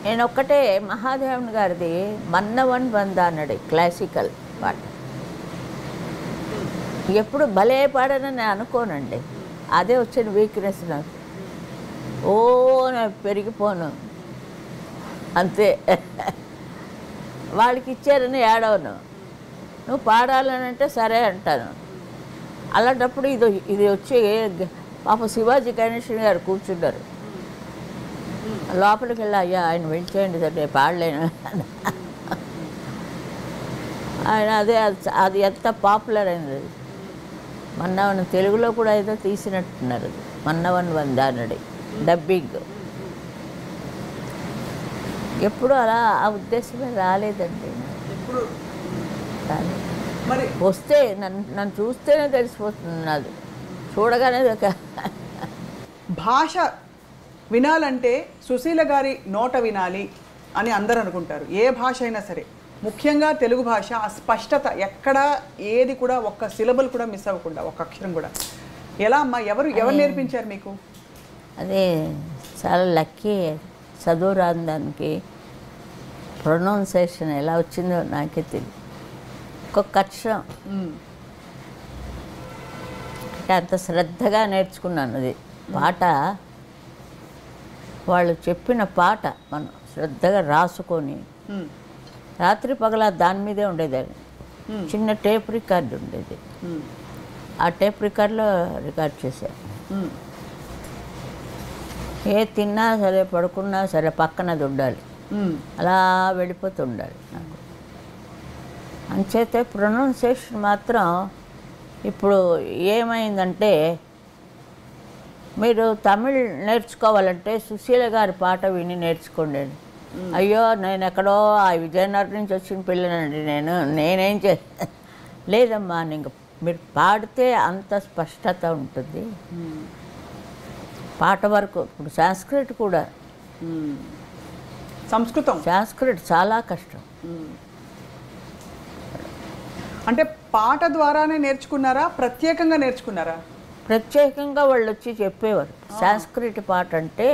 నేను ఒక్కటే మహాదేవన్ గారిది మన్నవన్ వందానడి క్లాసికల్ పాట. ఎప్పుడు భలే పాడానని నేను అనుకోనండి, అదే వచ్చిన వీక్నెస్ నాకు. ఓ నేను పెరిగిపోను అంతే. వాళ్ళకి ఇచ్చారని ఏడవను, నువ్వు పాడాలని అంటే సరే అంటాను. అలాంటప్పుడు ఇది వచ్చి పాప శివాజీ గణేషన్ గారు కూర్చున్నారు. లోపలికి వెళ్ళి అయ్యా ఆయన వెళ్ళిచేయండి సార్ నేను పాడలేను. ఆయన అది ఎంత పాపులర్ అయింది. మన్నవన్ తెలుగులో కూడా ఏదో తీసినట్టున్నారు, మన్నవన్ వందానడి డబ్బింగ్. ఎప్పుడు అలా ఆ ఉద్దేశమే రాలేదండి. మరి వస్తే నన్ను చూస్తేనే తెలిసిపోతుంది, అది చూడగానే భాష వినాలంటే సుశీల గారి నోట వినాలి అని అందరూ అనుకుంటారు. ఏ భాష అయినా సరే, ముఖ్యంగా తెలుగు భాష ఆ స్పష్టత ఎక్కడా ఏది కూడా ఒక్క సిలబుల్ కూడా మిస్ అవ్వకుండా, ఒక్క అక్షరం కూడా. ఎలా అమ్మా, ఎవరు నేర్పించారు మీకు? అదే చాలా లక్కీ. చదువు రాని దానికి ప్రొనౌన్సియేషన్ ఎలా వచ్చిందో నాకే తెలియదు. ఒక్కొక్క అక్షరం అంత శ్రద్ధగా నేర్చుకున్నాను. అది పాట, వాళ్ళు చెప్పిన పాట మనం శ్రద్ధగా రాసుకొని రాత్రి పగల దాని మీదే ఉండేదాన్ని. చిన్న టేప్ రికార్డు ఉండేది, ఆ టేప్ రికార్డులో రికార్డ్ చేశాను. ఏ తిన్నా సరే పడుకున్నా సరే పక్కనది ఉండాలి, అలా వెళ్ళిపోతూ ఉండాలి నాకు. అంచేతే ప్రొనౌన్సియేషన్ మాత్రం ఇప్పుడు ఏమైందంటే, మీరు తమిళ్ నేర్చుకోవాలంటే సుశీల గారి పాట విని నేర్చుకోండి. అయ్యో నేను ఎక్కడో ఆ విజయనగరం నుంచి వచ్చిన పిల్లనండి నేనేం లేదమ్మా, ఇంక మీరు పాడితే అంత స్పష్టత ఉంటుంది. పాట వరకు ఇప్పుడు సంస్కృత్ కూడా, సంస్కృత్ చాలా కష్టం. అంటే పాట ద్వారానే నేర్చుకున్నారా, ప్రత్యేకంగా నేర్చుకున్నారా? ప్రత్యేకంగా వాళ్ళు వచ్చి చెప్పేవారు. సంస్కృత్ పాట అంటే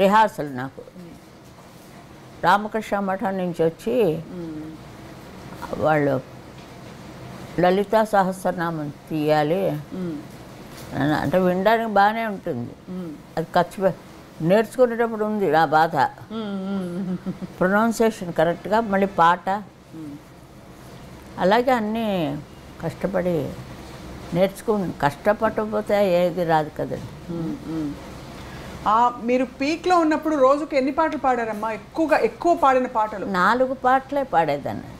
రిహార్సల్ నాకు రామకృష్ణ మఠం నుంచి వచ్చి వాళ్ళు లలితా సహస్రనామం తీయాలి అంటే వినడానికి బాగానే ఉంటుంది, అది ఖర్చు నేర్చుకునేటప్పుడు ఉంది నా బాధ. ప్రొనౌన్సియేషన్ కరెక్ట్గా, మళ్ళీ పాట, అలాగే అన్నీ కష్టపడి కష్టపడకపోతే ఏది రాదు కదండి. మీరు పీక్లో ఉన్నప్పుడు రోజుకి ఎన్ని పాటలు పాడారమ్మా? ఎక్కువ పాడిన పాటలు? 4 పాటలే పాడేదాన్ని.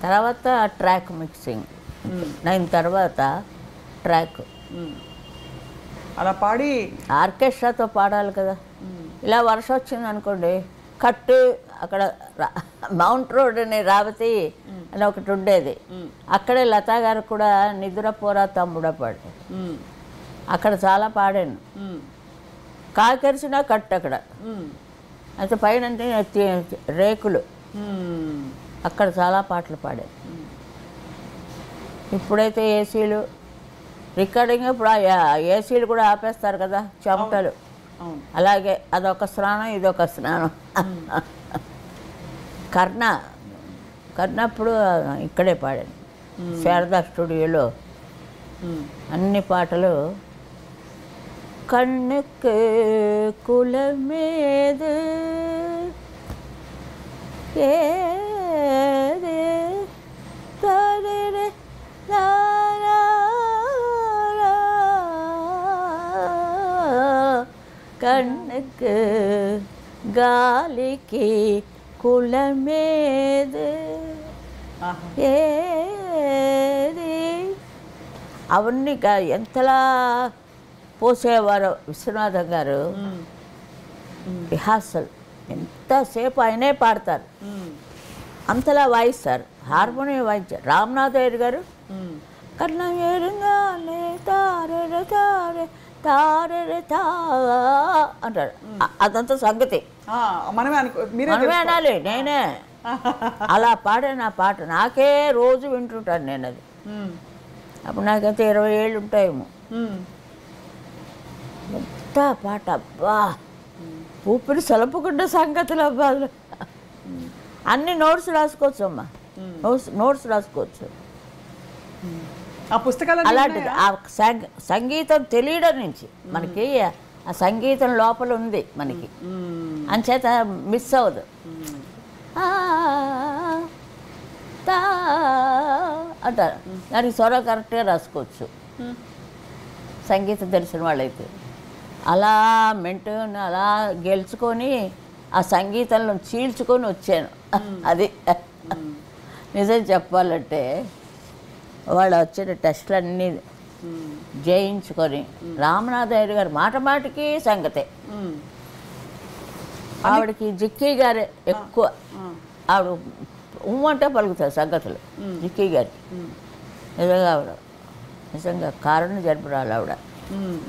తర్వాత ట్రాక్ మిక్సింగ్, 9 తర్వాత ట్రాక్. అలా పాడి ఆర్కెస్ట్రాతో పాడాలి కదా. ఇలా వర్షం వచ్చింది అనుకోండి, కట్టు అక్కడ మౌంట్ రోడ్ అని రావతి అని ఒకటి ఉండేది, అక్కడే లతా గారు కూడా నిద్రపోరా తమ్ముడా పాడు, అక్కడ చాలా పాడాను. కాకరిసిన కట్టు అక్కడ, అయితే పైన రేకులు, అక్కడ చాలా పాటలు పాడాను. ఇప్పుడైతే ఏసీలు రికార్డింగ్, ఇప్పుడు ఏసీలు కూడా ఆపేస్తారు కదా, చెమటలు. అలాగే అదొక స్నానం, ఇదొక స్నానం. కర్ణప్పుడు ఇక్కడే పాడాను, శారదా స్టూడియోలో. అన్ని పాటలు కన్నుకు కులమేదు ఏదే తరే కన్నుకు గాలికి కులమేదు ఏది అవన్నీ ఎంతలా పోసేవారు విశ్వనాథం గారు. రిహార్సల్ ఎంతసేపు ఆయనే పాడతారు, అంతలా వాయిస్తారు. హార్మోనియం వాయించారు రామనాథయ్య గారు. కన్నా ఏరుగానే తారే తారే తారే తా అంటాడు. అదంతా సంగతి మనమే అనాలి. నేనే అలా పాడే నా పాట నాకే రోజు వింటుంటాను నేను. అది అప్పుడు నాకైతే 20 ఏళ్ళు ఉంటాయేమో. ఎంత పాట అబ్బా, ఊపిరి సలపకుండా సంగతులు అబ్బా. అన్ని నోట్స్ రాసుకోవచ్చు అమ్మా, నోట్స్ రాసుకోవచ్చు. ఆ పుస్తకాలు అలాంటిది ఆ సంగీతం తెలియడం నుంచి మనకి ఆ సంగీతం లోపల ఉంది మనకి, అంచేత మిస్ అవ్వదు. అంటారు దానికి స్వరం కరెక్ట్గా రాసుకోవచ్చు సంగీతం తెలిసిన వాళ్ళైతే. అలా మెంటూన్ అలా గెలుచుకొని ఆ సంగీతంలో చీల్చుకొని వచ్చాను. అది నిజం చెప్పాలంటే వాళ్ళు వచ్చిన టెస్టులన్నీ జయించుకొని రామనాథయ్య గారు మాట మాటికి సంగతే. ఆవిడకి జిక్కీ గారే ఎక్కువ, ఆవిడ అంటే పలుకుతారు సంగతులు జిక్కీ గారికి. నిజంగా ఆవిడ నిజంగా కారణ జరుపురాలు ఆవిడ.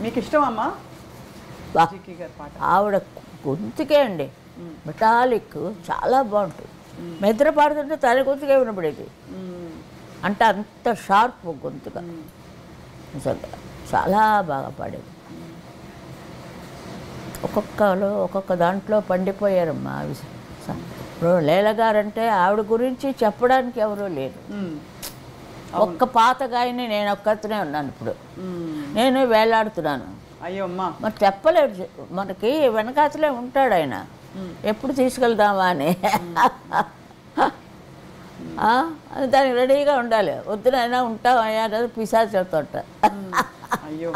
మీకు ఇష్టం అమ్మా ఆవిడ గొంతుకే అండి మెటాలిక్, చాలా బాగుంటుంది. మెద్ర పాడుతుంటే తన గొంతుకే వినపడేది, అంటే అంత షార్ప్ గొంతుగా నిజంగా చాలా బాగా పాడేది. ఒక్కొక్క దాంట్లో పండిపోయారమ్మా. ఇప్పుడు లీలగారంటే ఆవిడ గురించి చెప్పడానికి ఎవరూ లేరు. ఒక్క పాత గాయని నేను ఒక్కతనే ఉన్నాను. ఇప్పుడు నేను వేలాడుతున్నాను. అయ్యో అమ్మా, మరి చెప్పలేదు. మనకి వెనకాతలే ఉంటాడు ఆయన, ఎప్పుడు తీసుకెళ్దామా అని. దానికి రెడీగా ఉండాలి. వద్దునైనా ఉంటామయ్యా అనేది పిశాచి చెప్తుంట. అయ్యో,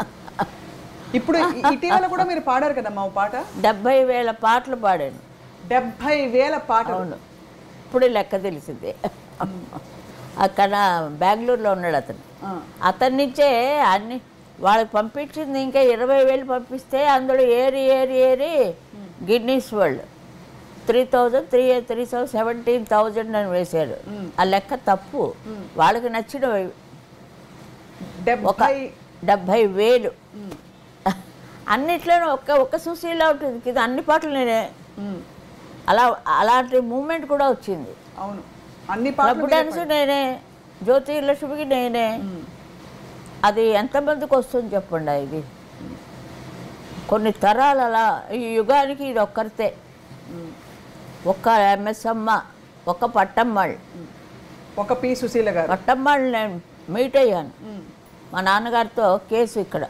ఇప్పుడు ఇటీవల కూడా మీరు పాడారు కదమ్మా ఓ పాట. 70,000 పాటలు పాడాను. 70,000 పాటలు. అవును, ఇప్పుడు లెక్క తెలిసింది. అక్కడ బెంగళూరులో ఉన్నాడు అతను. అతని నుంచే అన్ని వాళ్ళకి పంపించింది. ఇంకా 20,000 పంపిస్తే అందులో ఏరి ఏరి ఏరి గిన్నీస్ వరల్డ్ 17,000 అని వేశారు. ఆ లెక్క తప్పు. వాళ్ళకి నచ్చిన 70,000 అన్నిట్లోనూ ఒక్క సుశీలా ఉంటుంది. ఇది అన్ని పాటలు నేనే. అలాంటి మూమెంట్ కూడా వచ్చింది. అవును, అన్ని పాటలు డాన్స్ నేనే, జ్యోతి లక్ష్మికి నేనే. అది ఎంతమందికి వస్తుంది చెప్పండి. ఇది కొన్ని తరాలు అలా, ఈ యుగానికి ఇది ఒక్కరితే. ఒక్క ఎంఎస్ అమ్మ, ఒక్క పట్టమ్మాళ్ళు, ఒక పి సుశీల గారు. పట్టమ్మాళ్ళు నేను మీట్ అయ్యాను మా నాన్నగారితో. కేసు ఇక్కడ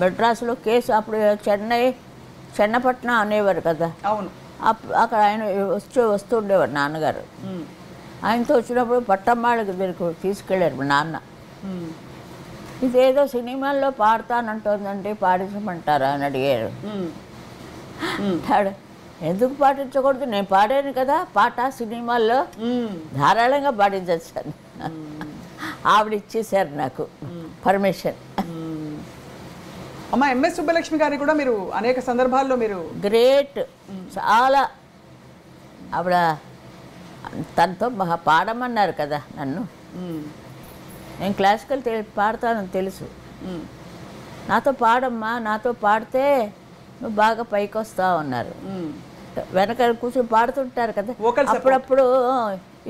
మెడ్రాసులో కేసు. అప్పుడు చెన్నపట్నం అనేవారు కదా. అవును, అక్కడ ఆయన వస్తుండేవారు నాన్నగారు. ఆయనతో వచ్చినప్పుడు పట్టమ్మాళ్ళ దగ్గరికి తీసుకెళ్ళారు మా నాన్న. ఇదేదో సినిమాల్లో పాడతానంటుందండి, పాడించమంటారా అని అడిగారు. ఎందుకు పాటించకూడదు, నేను పాడాను కదా పాట సినిమాల్లో, ధారాళంగా పాటించాను. ఆవిడ ఇచ్చేసారు నాకు పర్మిషన్. అమ్మ ఎంఎస్ సుబ్బలక్ష్మి గారిని కూడా మీరు అనేక సందర్భాల్లో మీరు గ్రేట్, చాలా. ఆవిడ తనతో పాడమన్నారు కదా నన్ను. నేను క్లాసికల్ పాడతానని తెలుసు. నాతో పాడమ్మా, నాతో పాడితే నువ్వు బాగా పైకి వస్తావు అన్నారు. వెనక కూర్చొని పాడుతుంటారు కదా, అప్పుడప్పుడు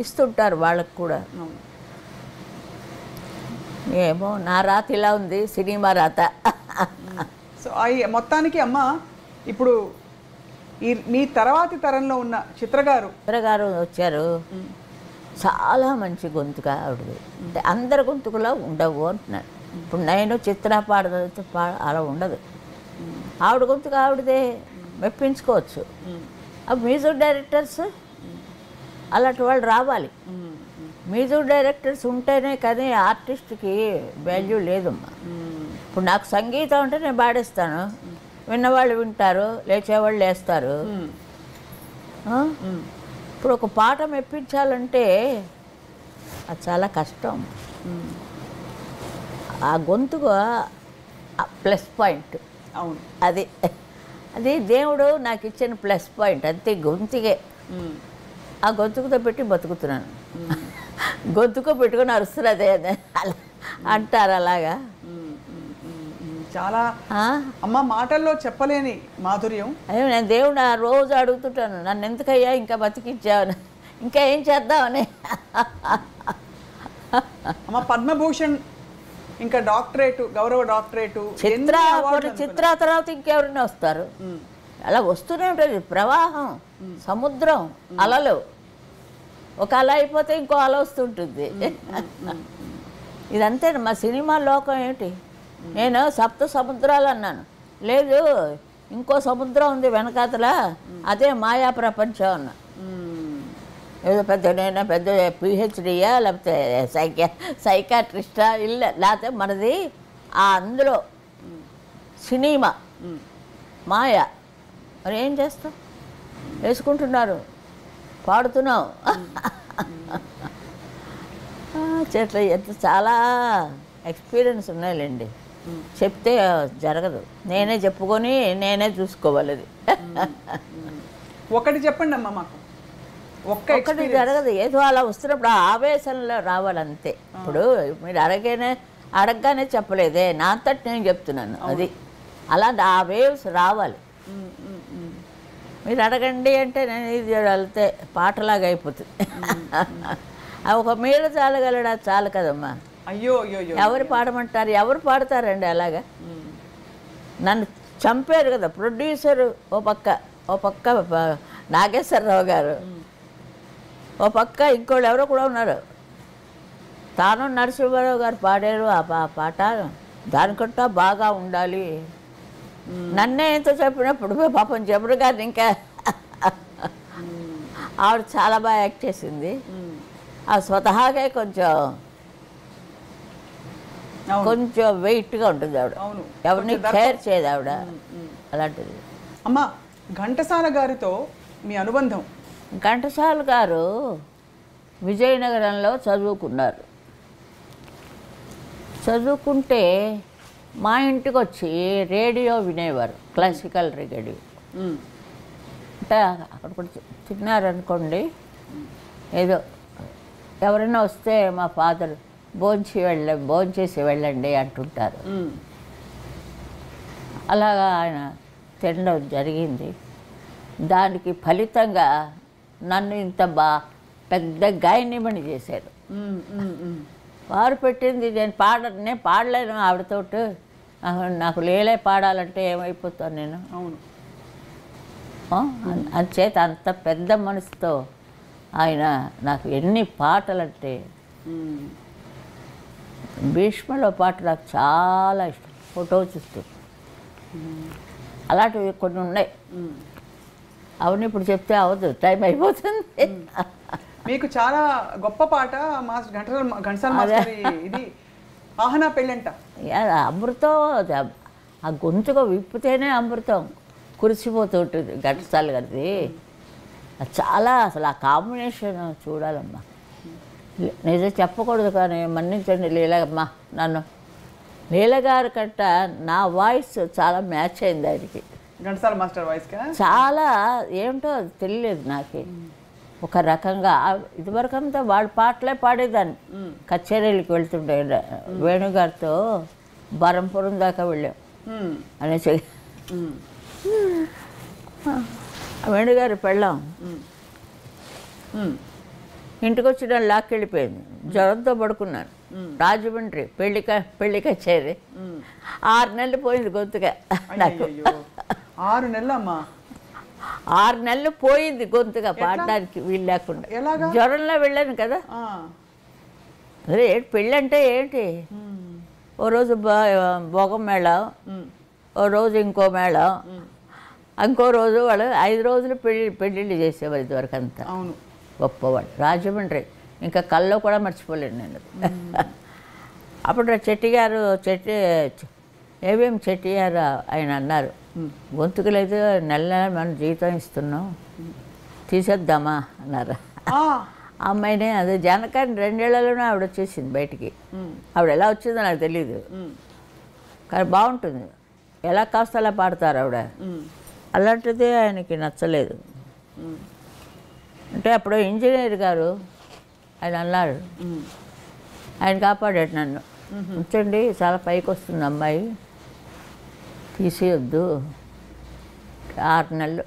ఇస్తుంటారు వాళ్ళకు కూడా. ఏమో నా రాత ఇలా ఉంది, సినిమా రాత. సో మొత్తానికి అమ్మ, ఇప్పుడు మీ తర్వాతి తరంలో ఉన్న చిత్రగారు వచ్చారు. చాలా మంచి గొంతుగా ఆవిడది. అంటే అందరి గొంతుకులా ఉండవు అంటున్నారు. ఇప్పుడు నేను చిత్ర పాడదంతో అలా ఉండదు. ఆవిడ గొంతుగా ఆవిడదే, మెప్పించుకోవచ్చు. అప్పుడు మ్యూజిక్ డైరెక్టర్స్ అలాంటి వాళ్ళు రావాలి. మ్యూజిక్ డైరెక్టర్స్ ఉంటేనే కానీ ఆర్టిస్ట్కి వాల్యూ లేదమ్మా. ఇప్పుడు నాకు సంగీతం అంటే నేను పాడేస్తాను, విన్నవాళ్ళు వింటారు, లేచేవాళ్ళు లేస్తారు. ఇప్పుడు ఒక పాట మెప్పించాలంటే అది చాలా కష్టం. ఆ గొంతుకు ప్లస్ పాయింట్. అవును. అది దేవుడు నాకు ఇచ్చిన ప్లస్ పాయింట్ అంతే. గొంతుకే ఆ గొంతుకుతో పెట్టి బతుకుతున్నాను. గొంతుకు పెట్టుకుని అరుస్తున్నదే అలా అంటారు. అలాగా చాలా అమ్మ మాటల్లో చెప్పలేని మాధుర్యం. అయ్యో నేను దేవుడు ఆ రోజు అడుగుతుంటాను, నన్ను ఎందుకయ్యా ఇంకా బతికించావని, ఇంకా ఏం చేద్దామని. అమ్మ పద్మభూషణ్, ఇంకా డాక్టరేటు, గౌరవ డాక్టరేటు, చిత్ర తర్వాత ఇంకెవరైనా వస్తారు. అలా వస్తూనే ఉంటుంది ప్రవాహం, సముద్రం, అలలు. ఒక అల అయిపోతే ఇంకో అల వస్తుంటుంది. ఇదంతే మా సినిమా లోకం ఏంటి. నేను సప్త సముద్రాలు అన్నాను, లేదు ఇంకో సముద్రం ఉంది వెనకాతల, అదే మాయా ప్రపంచం అన్నా. ఏదో నేను పెద్ద పిహెచ్డియా లేకపోతే సైకాట్రిస్టా లేకపోతే మనది అందులో సినిమా మాయ. మరి ఏం చేస్తాం, వేసుకుంటున్నారు, పాడుతున్నాం. చెట్ల ఎంత చాలా ఎక్స్పీరియన్స్ ఉన్నాయిలేండి. చెప్తే జరగదు, నేనే చెప్పుకొని నేనే చూసుకోవాలి. అది ఒకటి చెప్పండి అమ్మ మాకు. ఒక్కటి జరగదు, ఏదో అలా వస్తున్నప్పుడు ఆ ఆవేశంలో రావాలంతే. ఇప్పుడు మీరు అడగగానే చెప్పలేదే, నా అంతటి నేను చెప్తున్నాను. అది అలా ఆ వేవ్స్ రావాలి. మీరు అడగండి అంటే నేను ఇది వెళ్తే పాటలాగా అయిపోతుంది. ఒక మీద చాలగలడా చాలు కదమ్మా. అయ్యో ఎవరు పాడమంటారు, ఎవరు పాడతారండి అలాగా. నన్ను చంపారు కదా ప్రొడ్యూసరు ఓ పక్క నాగేశ్వరరావు గారు, ఓ పక్క ఇంకోళ్ళు ఎవరో కూడా ఉన్నారు. తాను నరసింహారావు గారు పాడారు ఆ పాట, దానికంటా బాగా ఉండాలి. నన్నే ఎంతో చెప్పినప్పుడు పాపం జబరు గారిని ఇంకా ఆవిడ చాలా బాగా యాక్ట్ చేసింది. ఆ స్వతహాగా కొంచెం వెయిట్గా ఉంటుంది ఆవిడ, ఎవరిని కేర్ చేయదు ఆవిడ. అలాంటిది. అమ్మ ఘంటసాల గారితో మీ అనుబంధం? ఘంటసాల గారు విజయనగరంలో చదువుకున్నారు. చదువుకుంటే మా ఇంటికి వచ్చి రేడియో వినేవారు, క్లాసికల్ రేడియో. అంటే అక్కడ కూడా తిన్నారనుకోండి, ఏదో ఎవరైనా వస్తే మా ఫాదర్ భోంచేసి వెళ్ళండి అంటుంటారు. అలాగా ఆయన తినడం జరిగింది. దానికి ఫలితంగా నన్ను ఇంత పెద్ద గాయనిమణి చేశారు. వారు పెట్టింది నేను పాడలేను ఆవిడతోటి. నాకు లేలే పాడాలంటే ఏమైపోతాను నేను. అవును. అంచేత అంత పెద్ద మనసుతో ఆయన నాకు ఎన్ని పాటలంటే, భీష్మలో పాట నాకు చాలా ఇష్టం. ఫోటో చూస్తూ అలాంటివి కొన్ని ఉన్నాయి. అవును, ఇప్పుడు చెప్తే అవ్వదు, టైం అయిపోతుంది. మీకు చాలా గొప్ప పాట ఘంటసాల మాస్టర్ ఇది ఆహనా పెళ్ళంట. అమృతం, ఆ గొంతుగా విప్పితేనే అమృతం కురిసిపోతూ ఉంటుంది ఘంటసాల గారిది. చాలా అసలు ఆ కాంబినేషన్ చూడాలమ్మా. నిజం చెప్పకూడదు కానీ మన్నించండి లీలమ్మా, నన్ను లీలగారి కంట నా వాయిస్ చాలా మ్యాచ్ అయింది ఆయనకి. ఘంటసాల మాస్టర్ వాయిస్ చాలా ఏమిటో తెలియలేదు నాకు. ఒక రకంగా ఇదివరకంతా వాళ్ళ పాటలే పాడేదాన్ని. కచేరీలకు వెళ్తుండే వేణుగారితో బరంపురం దాకా వెళ్ళాం అనేసి. వేణుగారి పెళ్ళాం ఇంటికి వచ్చి నన్ను లాక్కెళ్ళిపోయింది. జ్వరంతో పడుకున్నాను. రాజమండ్రి పెళ్లి కచేరీ 6 నెలలు పోయింది గొంతుగా నాకు. 6 నెలలమ్మా? 6 నెలలు పోయింది గొంతుగా పాడడానికి వీలు లేకుండా. జ్వరంలో వెళ్ళాను కదా. అదే పెళ్ళంటే ఏంటి, ఓ రోజు భోగం మేళం, ఓ రోజు ఇంకో మేళం, ఇంకో రోజు వాళ్ళు 5 రోజులు పెళ్ళిళ్ళు చేసేవారు ఇదివరకు అంతా. అవును, గొప్పవాడు. రాజమండ్రి ఇంకా కల్లో కూడా మర్చిపోలేను నేను. అప్పుడు ఏవేం చెట్టి గారు ఆయన అన్నారు, గొంతుకు లేదు, నెల నెల మనం జీతం ఇస్తున్నాం, తీసేద్దామా అన్నారు. ఆ అమ్మాయినే అదే జానకాని 2 ఏళ్లలోనే ఆవిడ వచ్చేసింది బయటికి. ఆవిడ ఎలా వచ్చిందో నాకు తెలియదు, కానీ బాగుంటుంది, ఎలా కాస్త అలా పాడతారు ఆవిడ. అలాంటిదే ఆయనకి నచ్చలేదు. అంటే అప్పుడు ఇంజనీర్ గారు ఆయన అన్నాడు, ఆయన కాపాడాడు నన్ను, ఉంచండి చాలా పైకి వస్తుంది అమ్మాయి, తీసేయొద్దు. 6 నెలలు.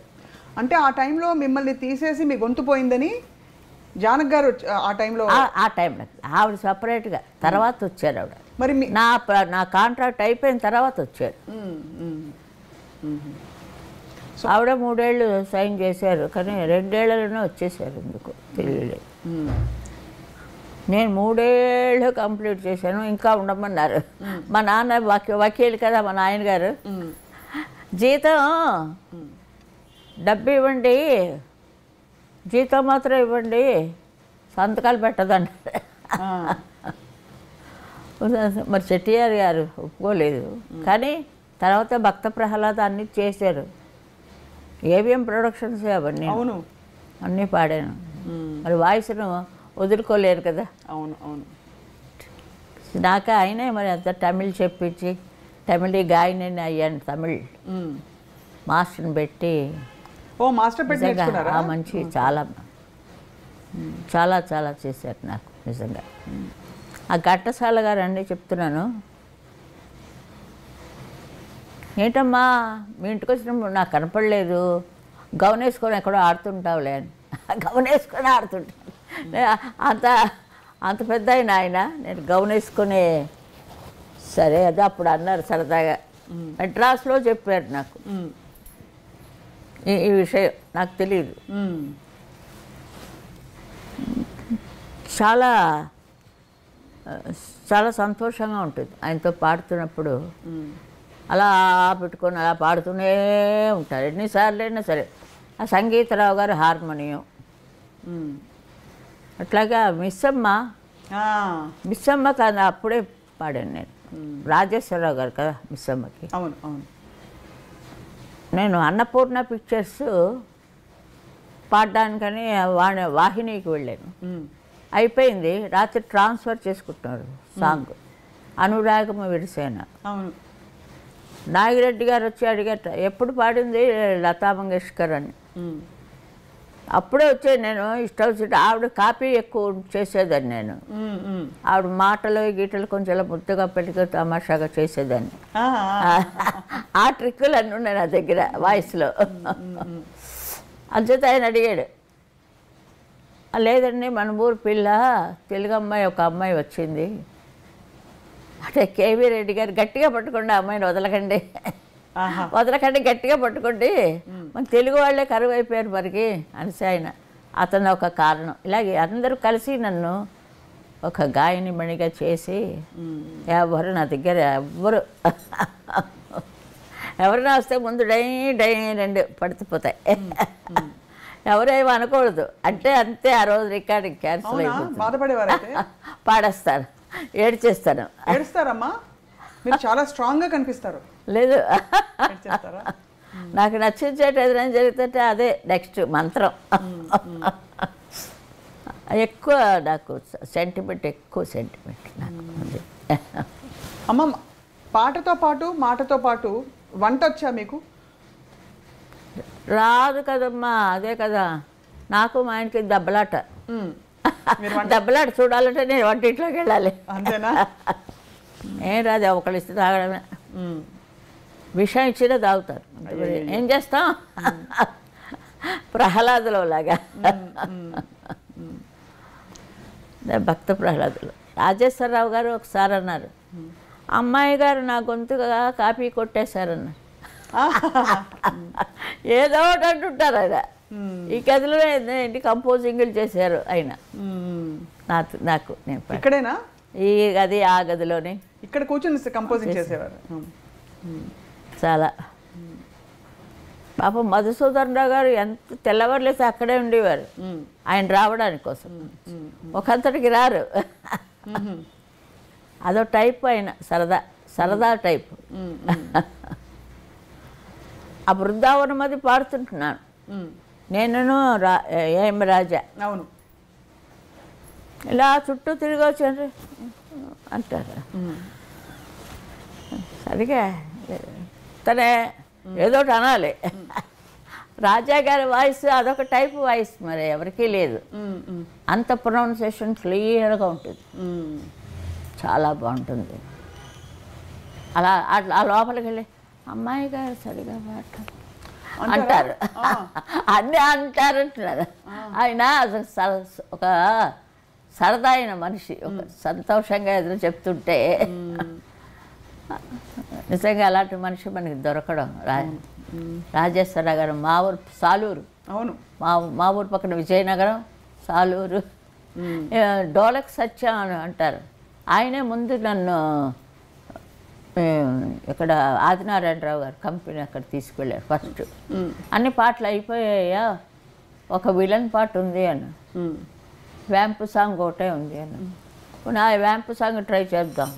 అంటే ఆ టైంలో మిమ్మల్ని తీసేసి మీ గొంతు పోయిందని జానక్ గారు ఆ టైంలో ఆ టైంలో ఆవిడ సపరేట్గా తర్వాత వచ్చారు ఆవిడ. మరి నా కాంట్రాక్ట్ అయిపోయిన తర్వాత వచ్చారు. ఆవిడ 3 ఏళ్ళు సైన్ చేశారు, కానీ 2 ఏళ్లలోనే వచ్చేసారు, ఎందుకు తెలియలేదు. నేను 3 ఏళ్ళు కంప్లీట్ చేశాను, ఇంకా ఉండమన్నారు. మా నాన్న వకీలు కదా మా నాయన గారు, జీతం డబ్బు ఇవ్వండి, జీతం మాత్రం ఇవ్వండి, సంతకాలు పెట్టదన్నారు. మరి చెట్టియార్ గారు ఒప్పుకోలేదు, కానీ తర్వాత భక్త ప్రహ్లాద అన్నీ చేశారు. ఏవిఎం ప్రొడక్షన్స్ అవన్నీ అవును అన్నీ పాడాను. మరి వాయిస్ను వదులుకోలేరు కదా. అవును అవును. నాకు ఆయనే మరి అంత తమిళ్ చెప్పించి తమిళ గాయని అయ్యాను. తమిళ్ మాస్టర్ని పెట్టి మాస్టర్ పెట్టి నేర్చుకున్నారా? మంచి చాలా చాలా చాలా చేశారు నాకు నిజంగా. ఆ ఘట్టసాల గారు అన్నీ చెప్తున్నాను, ఏంటమ్మా మీ ఇంటికి వచ్చినప్పుడు నాకు కనపడలేదు, గౌన్ వేసుకొని ఎక్కడో ఆడుతుంటావులే అని. గౌన్ వేసుకొని ఆడుతుంటాను, అంత అంత పెద్ద ఆయన నేను గౌన్ వేసుకొని. సరే అదే అప్పుడు అన్నారు సరదాగా, మెడ్రాస్లో చెప్పారు నాకు ఈ విషయం, నాకు తెలియదు. చాలా చాలా సంతోషంగా ఉంటుంది ఆయనతో పాడుతున్నప్పుడు. అలా పెట్టుకొని అలా పాడుతూనే ఉంటారు ఎన్నిసార్లు అయినా సరే. ఆ సంగీతరావు గారు హార్మోనియం, అట్లాగా మిస్సమ్మ కాదు అప్పుడే పాడాను నేను. రాజేశ్వరరావు గారు కదా మిస్సమ్మకి. అవును అవును. నేను అన్నపూర్ణ పిక్చర్స్ పాడడానికని వాహినికి వెళ్ళాను. అయిపోయింది, రాత్రి ట్రాన్స్ఫర్ చేసుకుంటున్నారు సాంగ్, అనురాగమ విరిసేన. అవును. నాగిరెడ్డి గారు వచ్చి అడిగట, ఎప్పుడు పాడింది లతా మంగేష్కర్ అని. అప్పుడే వచ్చేది, నేను ఇష్టం వచ్చి ఆవిడ కాపీ ఎక్కువ చేసేదాన్ని నేను. ఆవిడ మాటలు గీటలు కొంచెం ఇలా ముద్దుగా పెట్టుకు తమాషాగా చేసేదాన్ని. ఆ ట్రిక్కులు అన్నీ ఉన్నాయి నా దగ్గర వాయిస్లో. అంచేత ఆయన అడిగాడు, లేదండి మన ఊరు పిల్ల తెలుగు అమ్మాయి ఒక అమ్మాయి వచ్చింది అంటే కేవీ రెడ్డి గారు గట్టిగా పట్టుకోండి, ఆ అమ్మాయిని వదలకండి వదలకండి, గట్టిగా పట్టుకోండి, మన తెలుగు వాళ్ళే కరువు అయిపోయారు మరికి అనేసి ఆయన. అతను ఒక కారణం. ఇలాగే అందరూ కలిసి నన్ను ఒక గాయని మణిగా చేసి, ఎవరు నా దగ్గర ఎవరైనా వస్తే ముందు డై డై 2 పడిపోతాయి, ఎవరేమో అనకూడదు అంటే అంతే. ఆ రోజు రికార్డింగ్ క్యాన్సిల్ అయిపోతుంది. పాడేస్తాను, ఏడ్చేస్తాను. ఏడుస్తారమ్మా? మీరు చాలా స్ట్రాంగ్గా కనిపిస్తారు. లేదు, నాకు నచ్చించేటి ఎదురైనా జరుగుతుంటే అదే నెక్స్ట్ మంత్రం. ఎక్కువ నాకు సెంటిమెంట్, ఎక్కువ సెంటిమెంట్ నాకు. అమ్మ, పాటతో పాటు మాటతో పాటు వంట వచ్చా మీకు? రాదు కదమ్మా, అదే కదా నాకు మా ఆయనకి దెబ్బలాట. దెబ్బలాట చూడాలంటే నేను వంటింట్లోకి వెళ్ళాలి. అంతేనా? ఏం రాదు, ఒకళ్ళు ఇస్తే తాగడమే. విషయం ఇచ్చినా తాగుతారు. ఏం చేస్తాం, ప్రహ్లాదులో లాగా. భక్త ప్రహ్లాదులు. రాజేశ్వరరావు గారు ఒకసారి అన్నారు, అమ్మాయి గారు నా గొంతుగా కాపీ కొట్టేశారన్నారు. ఏదో ఒకటి అంటుంటారు ఆయన. ఈ గదిలో ఏంటి కంపోజింగ్లు చేశారు ఆయన నాకు. నేను ఇక్కడేనా? ఈ గది ఆ గదిలోనే ఇక్కడ కూర్చొని కంపోజింగ్ చేసేవారు. చాలా పాపం మధుసూదన్ రావు గారు ఎంత తెల్లవారులేసి అక్కడే ఉండేవారు ఆయన రావడానికి కోసం. ఒకంతటికి రారు. అదో టైప్ ఆయన, సరదా టైప్. ఆ బృందావనం అది పాడుతుంటున్నాను నేను, ఏం రాజా. అవును. ఇలా చుట్టూ తిరిగి వచ్చారు అంటారు. సరిగా తనే ఏదోటి అనాలి. రాజా గారి వాయిస్ అదొక టైప్ వాయిస్, మరి ఎవరికీ లేదు. అంత ప్రొనౌన్సియేషన్ క్లియర్గా ఉంటుంది, చాలా బాగుంటుంది. అలా అట్లా ఆ లోపలికి వెళ్ళి అమ్మాయి గారు సరిగా మాట్లాడు అంటారు. అన్నీ అంటారంటున్నారు. ఆయన ఒక సరదా అయిన మనిషి, ఒక సంతోషంగా ఎదురు చెప్తుంటే నిజంగా అలాంటి మనిషి మనకి దొరకడం. రాజేశ్వరరావు గారు మా ఊరు సాలూరు. అవును, మా ఊరు పక్కన విజయనగరం, సాలూరు. డోలక్ సత్యం అని అంటారు. ఆయనే ముందు నన్ను ఇక్కడ ఆదినారాయణరావు గారు కంపెనీ అక్కడ తీసుకెళ్ళారు ఫస్ట్. అన్ని పాటలు అయిపోయాయా, ఒక విలన్ పాట ఉంది అన్న, వ్యాంపు సాంగ్ ఒకటే ఉంది అన్న. ఆ వ్యాంపు సాంగ్ ట్రై చేద్దాం.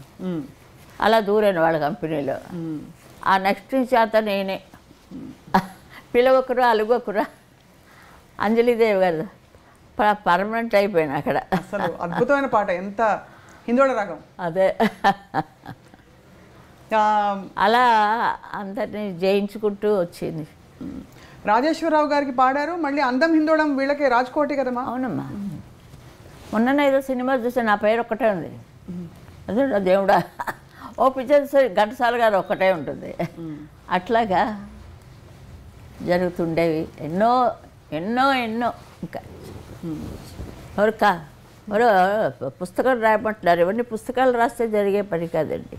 అలా దూరాను వాళ్ళ కంపెనీలో. ఆ నెక్స్ట్ నుంచి అంతా నేనే పిలవకురా అలుగొకురా అంజలిదేవి గారు పర్మనెంట్ అయిపోయాను అక్కడ. అసలు అద్భుతమైన పాట, ఎంత హిందోళ రాగం. అదే అలా అందరినీ జయించుకుంటూ వచ్చింది. రాజేశ్వరరావు గారికి పాడారు, మళ్ళీ అందం హిందోళం వీళ్ళకి రాజ్కోటి కదమ్మా. అవునమ్మా, మొన్న ఏదో సినిమా చూస్తే నా పేరు ఒక్కటే ఉంది. అదే దేవుడా, ఓ పిక్చర్ ఘంటసాల గారు ఒక్కటే ఉంటుంది. అట్లాగా జరుగుతుండేవి ఎన్నో ఎన్నో ఎన్నో. ఇంకా ఎవరు పుస్తకాలు రాయమంటున్నారు. ఇవన్నీ పుస్తకాలు రాస్తే జరిగే పని కాదండి.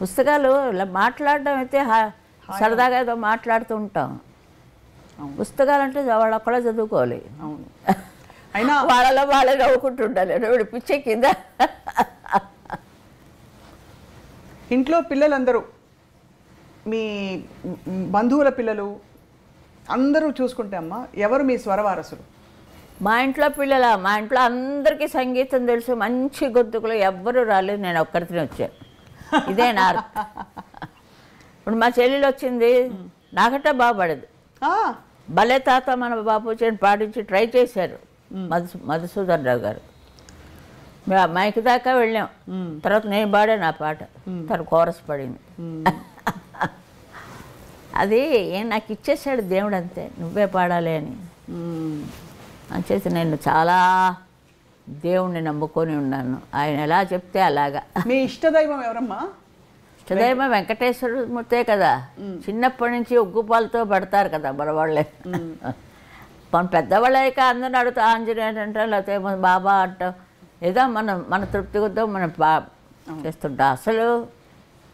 పుస్తకాలు ఇలా మాట్లాడడం అయితే సరదాగా ఏదో మాట్లాడుతూ ఉంటాం. పుస్తకాలు అంటే వాళ్ళు ఒక్కడే చదువుకోవాలి. అవును, అయినా వాళ్ళలో వాళ్ళే నవ్వుకుంటుండాలి. వీడు పిచ్చే కింద. ఇంట్లో పిల్లలందరూ, మీ బంధువుల పిల్లలు అందరూ చూసుకుంటే అమ్మ ఎవరు మీ స్వరవారసులు? మా ఇంట్లో మా ఇంట్లో అందరికీ సంగీతం తెలుసు, మంచి గొంతుకులు. ఎవ్వరూ రాలేదు, నేను ఒక్కరితోనే వచ్చాను. ఇదే నా ఇప్పుడు మా చెల్లెలు వచ్చింది, నాకంటే బాగుపడదు. భలే తాత మన బాపూజీని పాటించి ట్రై చేశారు మధుసూదన్ రావు గారు. మైక్ దాకా వెళ్ళాం. తర్వాత నేను పాడాను ఆ పాట, తను కోరస్ పడింది. అది నాకు ఇచ్చేసాడు దేవుడు, అంతే, నువ్వే పాడాలి అని. అంచేసి నేను చాలా దేవుణ్ణి నమ్ముకొని ఉన్నాను. ఆయన ఎలా చెప్తే అలాగా. మీ ఇష్టదైవం ఎవరమ్మా? ఇష్టదైవం వెంకటేశ్వరమూర్తే కదా. చిన్నప్పటి నుంచి ఉగ్గుపాలతో పడతారు కదా మన వాళ్ళే. మన పెద్దవాళ్ళక అందరిని అడుగుతా ఆంజనేయుడు అంటాం, లేకపోతే బాబా అంటాం. ఏదో మన తృప్తి కొద్దో మనం చేస్తుంటాం. అసలు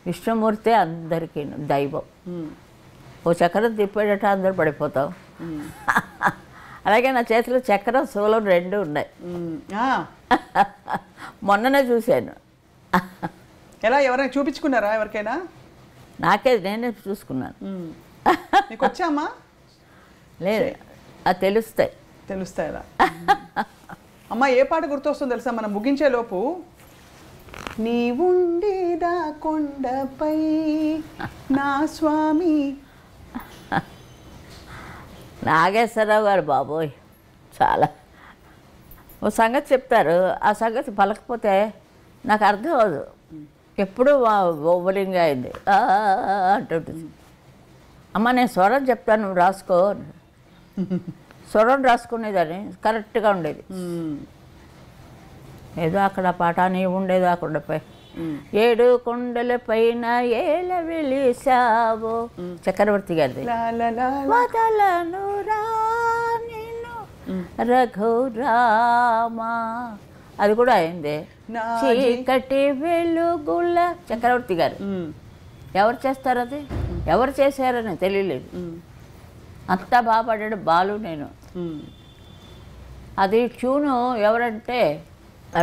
విష్ణుమూర్తే అందరికీ దైవం. ఓ చక్రం తిప్పేటట్టు అందరూ పడిపోతాం. అలాగే నా చేతిలో చక్రం శూలం 2 ఉన్నాయి. మొన్ననే చూశాను. ఎలా, ఎవరైనా చూపించుకున్నారా ఎవరికైనా? నేనే చూసుకున్నాను. నీకు వచ్చామా? లేదు, అది తెలుస్తాయి అలా. అమ్మ, ఏ పాట గుర్తొస్తుందో తెలుసా మనం ముగించే లోపు? నీ ఉండేదా కొండపై నా స్వామి. నాగేశ్వరరావు గారు బాబోయ్, చాలా ఓ సంగతి చెప్తారు. ఆ సంగతి పలకపోతే నాకు అర్థం అవ్వదు. ఎప్పుడూ ఓవలింగ్ అయింది అంటుంటుంది. అమ్మ, నేను స్వరం చెప్తాను, నువ్వు రాసుకో. స్వరం రాసుకునేదాన్ని, కరెక్ట్గా ఉండేది. ఏదో అక్కడ పాట నీ ఉండేది ఆ కొండపై 7 కొండల పైన ఏల వెలిసావో, చక్రవర్తి గారిది. వదలను రా నిన్ను రఘురామా, అది కూడా అయింది. చీకటి వెలుగుల, చక్రవర్తి గారు. ఎవరు చేస్తారు అది? ఎవరు చేశారని తెలియలేదు. అంతా బాగా పాడాడు బాలు. నేను అది ట్యూను ఎవరంటే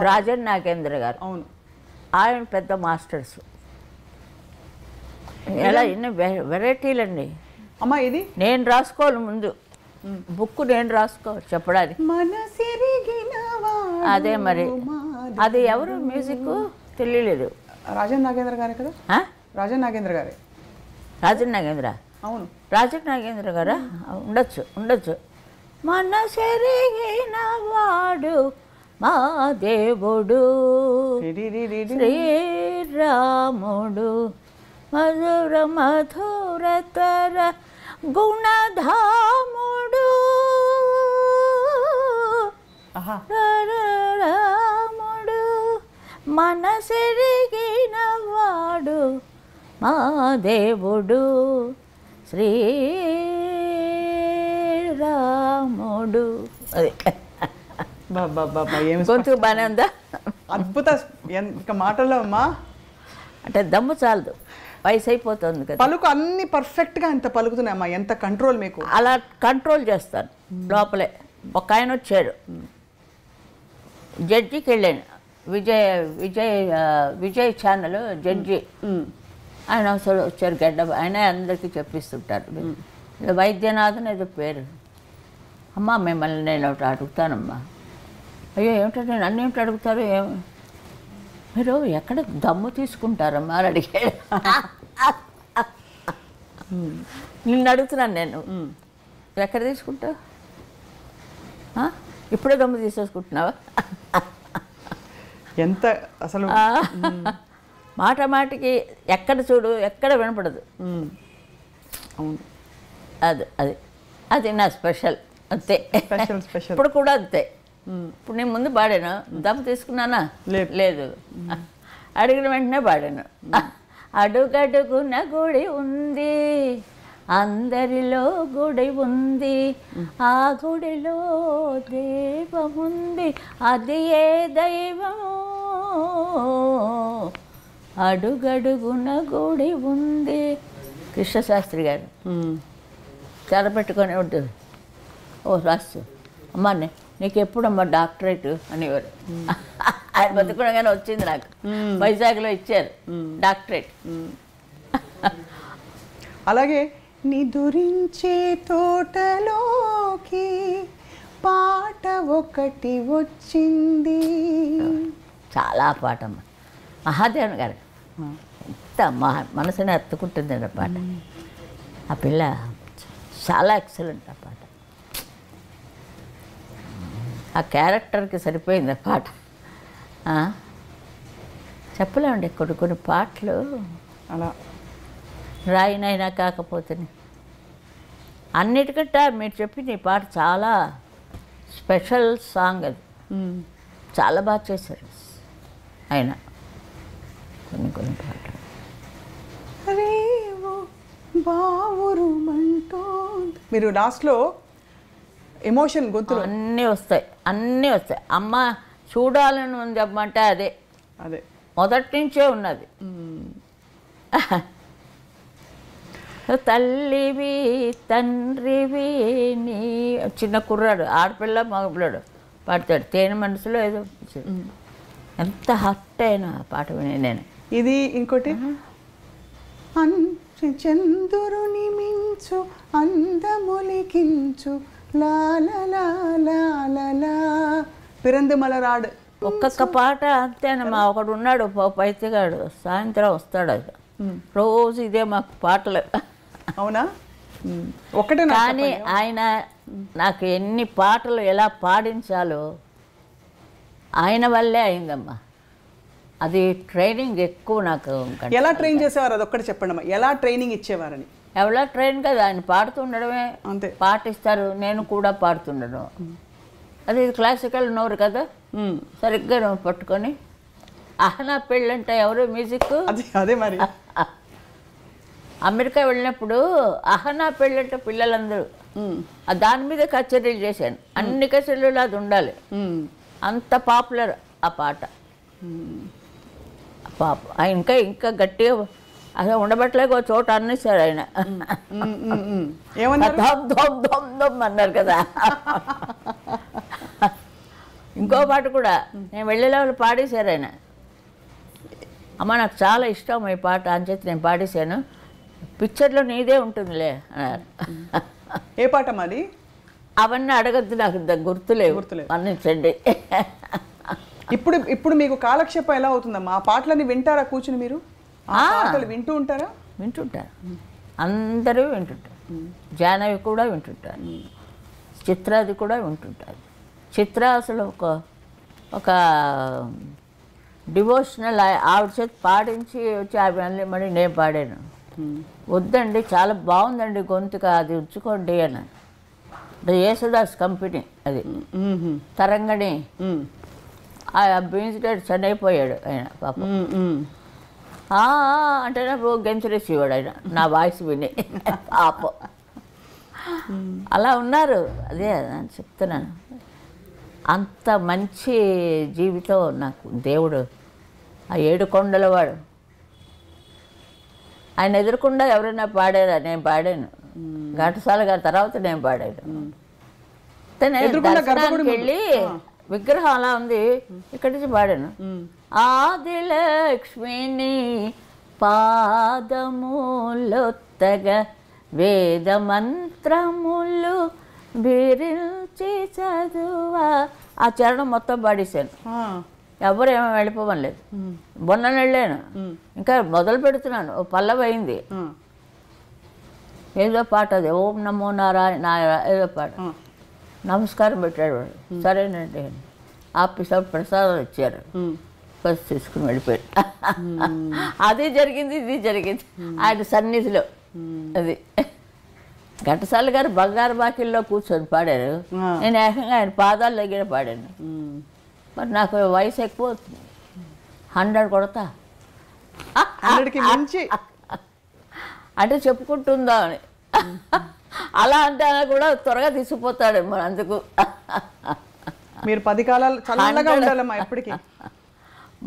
రాజన్ నాగేంద్ర గారు. అవును, ఆయన పెద్ద మాస్టర్స్. ఎలా ఎన్ని వెరైటీలండి. అమ్మా, ఇది నేను రాసుకోవాలి ముందు, బుక్ నేను రాసుకోవాలి చెప్పడానికి. అదే మరి, అది ఎవరు మ్యూజిక్ తెలియలేదు. రాజన్ నాగేంద్ర గారే కదా? రాజన్ నాగేంద్ర గారే. రాజన్ నాగేంద్ర, అవును, రాజన్ నాగేంద్ర గారా? ఉండొచ్చు. మనసెరిగిన వాడు మా దేవుడు శ్రీరాముడు మధుర మధురతర గుణధాముడు రాముడు మనసెరిగిన వాడు మా దేవుడు శ్రీరాముడు. అది గొంతుకు బాగానే ఉందా? అద్భుత ఇంకా మాటల్లో అమ్మా అంటే దమ్ము చాలదు, వయసు అయిపోతుంది కదా. పలుకు అన్ని పర్ఫెక్ట్గా ఎంత పలుకుతున్నాయమ్మా, ఎంత కంట్రోల్ మీకు? అలా కంట్రోల్ చేస్తాను లోపలే. ఒక ఆయన వచ్చాడు, జడ్జికి వెళ్ళాను, విజయ్ ఛానల్ జడ్జి ఆయన వచ్చారు గడ్డ. ఆయన అందరికీ చెప్పిస్తుంటారు. వైద్యనాథన్ ఏదో పేరు. అమ్మ మిమ్మల్ని నేను ఒకటి అడుగుతానమ్మా. అయ్యో ఏమిటంటే నేను అన్నీ ఏమిటి అడుగుతారు, మీరు ఎక్కడ దమ్ము తీసుకుంటారమ్మా అని అడిగాడు. నిన్ను అడుగుతున్నాను నేను, ఎక్కడ తీసుకుంటావు? ఇప్పుడే దమ్ము తీసేసుకుంటున్నావా? ఎంత అసలు మాట మాటికి ఎక్కడ చూడు ఎక్కడ వినపడదు. అవును, అది అది అది నా స్పెషల్, అంతే. స్పెషల్ ఇప్పుడు కూడా అంతే. ఇప్పుడు నేను ముందు పాడాను, దమ్ము తీసుకున్నానా? లేదు. అడిగిన వెంటనే పాడాను. అడుగడుగున గుడి ఉంది, అందరిలో గుడి ఉంది, ఆ గుడిలో దైవముంది, అది ఏ దైవము, అడుగడుగున గుడి ఉంది. కృష్ణశాస్త్రి గారు తెరపెట్టుకొని ఉంటుంది. ఓ రాసు అమ్మా నీకు ఎప్పుడమ్మా డాక్టరేట్ అనేవారు. ఆయన బతుకునగానే వచ్చింది నాకు. వైజాగ్లో ఇచ్చారు డాక్టరేట్. అలాగే నిదురించే తోటలోకి పాట ఒకటి వచ్చింది. చాలా పాటమ్మ, మహాదేవన్ గారు ఎంత మనసుని ఎత్తుకుంటుంది ఆ పాట. ఆ పిల్ల చాలా ఎక్సలెంట్ ఆ పాట. ఆ క్యారెక్టర్కి సరిపోయింది ఆ పాట. చెప్పలేమండి కొన్ని పాటలు అలా రాయినైనా కాకపోతే. అన్నిటికంటే మీరు చెప్పింది ఈ పాట చాలా స్పెషల్ సాంగ్. అది చాలా బాగా చేశారు ఆయన కొన్ని పాటలు. మీరు లాస్ట్లో ఎమోషన్ గొంతులు అన్నీ వస్తాయి. అమ్మ చూడాలని ఉంది అమ్మంటే అదే అదే మొదటి నుంచే ఉన్నది. తల్లివి తండ్రివి నీ చిన్న కుర్రాడు, ఆడపిల్ల మగపిల్లాడు పాడతాడు. తేనె మనసులో ఏదో ఎంత హర్ట్ అయినా పాట విని నేను. ఇది ఇంకోటి చంద్రుని మించు అందములికించు లాలా పిరందిమలరాడు. ఒక్కొక్క పాట అంతేనమ్మా. ఒకడు ఉన్నాడు పైతిగాడు, సాయంత్రం వస్తాడు. అది రోజు ఇదే మాకు పాటలు. అవునా? ఒకటే. కానీ ఆయన నాకు ఎన్ని పాటలు ఎలా పాడించాలో ఆయన వల్లే అయిందమ్మా. అది ట్రైనింగ్ ఎక్కువ నాకు. ఎలా ట్రైన్ చేసేవారు అది ఒక్కటి చెప్పండి అమ్మా, ఎలా ట్రైనింగ్ ఇచ్చేవారని? ఎవరా ట్రైన్ కదా, ఆయన పాడుతుండడమే. అంతే, పాటిస్తారు. నేను కూడా పాడుతుండడం. అది క్లాసికల్ నోరు కదా, సరిగ్గా పట్టుకొని. అహనా పెళ్ళంటే ఎవరు మ్యూజిక్? అదే మరి. అమెరికా వెళ్ళినప్పుడు అహనా పెళ్ళంటే పిల్లలందరూ దాని మీద కచేరీలు చేశాను. అన్ని కచేరీలు అది ఉండాలి, అంత పాపులర్ ఆ పాట. పాప ఇంకా ఇంకా గట్టిగా అసలు ఉండబట్టలేక ఒక చోట అన్నేసారు ఆయన. అన్నారు కదా. ఇంకో పాట కూడా నేను వెళ్ళేలా పాడేశారు ఆయన. అమ్మ నాకు చాలా ఇష్టం ఈ పాట అని చెప్పి నేను పాడేశాను. పిక్చర్లో నీదే ఉంటుందిలే అన్నారు. ఏ పాట మరి? అవన్నీ అడగద్దు, నాకు గుర్తులేవు, మన్నించండి. ఇప్పుడు మీకు కాలక్షేపం ఎలా అవుతుందమ్మా? ఆ పాటలని వింటారా కూర్చుని మీరు? పాటలు వింటూ ఉంటారా? వింటుంటారు, అందరూ వింటుంటారు. జానవి కూడా వింటుంటారు, చిత్రాది కూడా వింటుంటారు. చిత్ర అసలు ఒక ఒక డివోషనల్ ఆవిడ చేతి పాడించి వచ్చి ఆమె మళ్ళీ నేను పాడాను. వద్దండి చాలా బాగుందండి గొంతుక, అది ఉంచుకోండి అని. యేసుదాస్ కంపెనీ అది తరంగణి. ఆ బీన్స్డెడ్ చనిపోయాడు ఆయన పాపం. అంటేనే గెంతులేసేవాడు ఆయన నా వాయిస్ విని పాపం. అలా ఉన్నారు. అదే అని చెప్తున్నాను. అంత మంచి జీవితం నాకు దేవుడు. ఆ 7 కొండల వాడు. ఆయన ఎదురకుండా ఎవరైనా పాడారా? నేను పాడాను. ఘంటసాల గారి తర్వాత నేను పాడాను. దర్శనానికి వెళ్ళి విగ్రహం అలా ఉంది, ఇక్కడి నుంచి పాడాను. ఆదిలక్ష్మిని పాదములొత్తగా వేద మంత్రములు బిరించి చదువా, ఆ చరణం మొత్తం పాడేశాను. ఎవరు ఏమో వెళ్ళిపోవలేదు. మొన్న వెళ్ళాను, ఇంకా మొదలు పెడుతున్నాను. ఓ పల్లవి అయింది. ఏదో పాట అది, ఓం నమో నారాయణ ఏదో పాట. నమస్కారం పెట్టాడు వాడు. సరేనండి ఆఫీస్ ప్రసాదం ఇచ్చారు. ఫస్ట్ తీసుకుని వెళ్ళిపోయాడు. అది జరిగింది, ఇది జరిగింది ఆయన సన్నిధిలో. అది ఘంటసాల గారు బంగారు బాకిల్లో కూర్చొని పాడారు. నేను ఏకంగా ఆయన పాదాల దగ్గర పాడాను. మరి నాకు వయసు ఎక్కువ అవుతుంది. 100 కొడతా అంటే చెప్పుకుంటుందా అని. అలా అంటే కూడా త్వరగా తీసుకుపోతాడు మరి. అందుకు మీరు 10 కాలాలు చల్లగా ఉండాలమ్మా ఎప్పటికీ.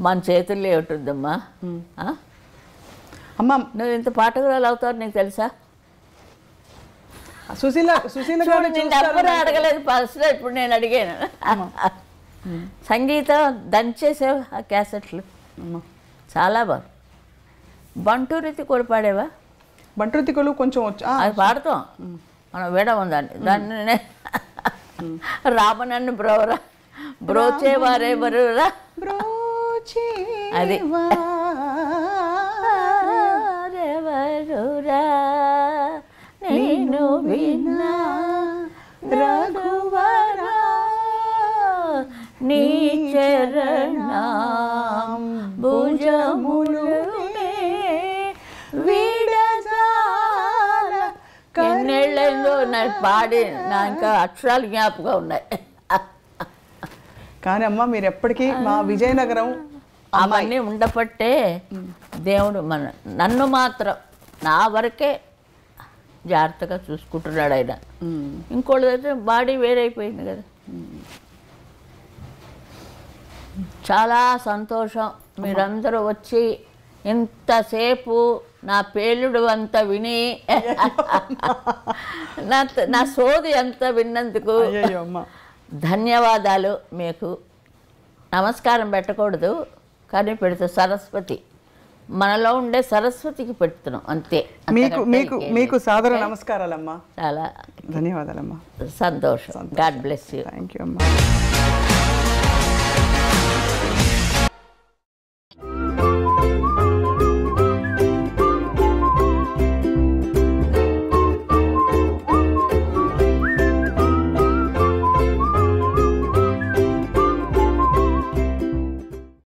మన చేతుల్లో ఉంటుందమ్మా. అమ్మా నువ్వు ఇంత పాటకురాలు అవుతావు నీకు తెలుసా? సుశీల గారు ఎవరు అడగలేదు ఫస్ట్, ఇప్పుడు నేను అడిగాను. సంగీతం దంచేసావు ఆ క్యాసెట్లు. చాలా బాగా. బంటూరితి కూడా పాడేవా? బంటూరితికలు కొంచెం అది పాడతాం మనం. వేడ ఉందండి దాన్ని. రామనన్ను బ్రోవరా బ్రోచేవారే బరురా అది ఎవరురా నేను విన్నా రఘువరా నీ చరణం భుజములునే వీడజాల. ఎన్నేళ్ళైందో నాకు పాడి నా ఇంకా అక్షరాలు జ్ఞాపకం ఉన్నాయి. కానీ అమ్మ మీరు ఎప్పటికీ మా విజయనగరం అవన్నీ ఉండబట్టే దేవుడు నన్ను మాత్రం నా వరకే జాగ్రత్తగా చూసుకుంటున్నాడు ఆయన. ఇంకోళ్ళ దగ్గర బాడీ వేరైపోయింది కదా. చాలా సంతోషం మీరందరూ వచ్చి ఇంతసేపు నా పేలుడు అంతా విని నా సోది అంతా విన్నందుకు ధన్యవాదాలు. మీకు నమస్కారం పెట్టకూడదు కానీ పెడితే సరస్వతి, మనలో ఉండే సరస్వతికి పెడుతున్నాం అంతే. మీకు సాదర నమస్కారాలమ్మా. చాలా ధన్యవాదాలమ్మా. సంతోషం. God bless you. Thank you అమ్మా.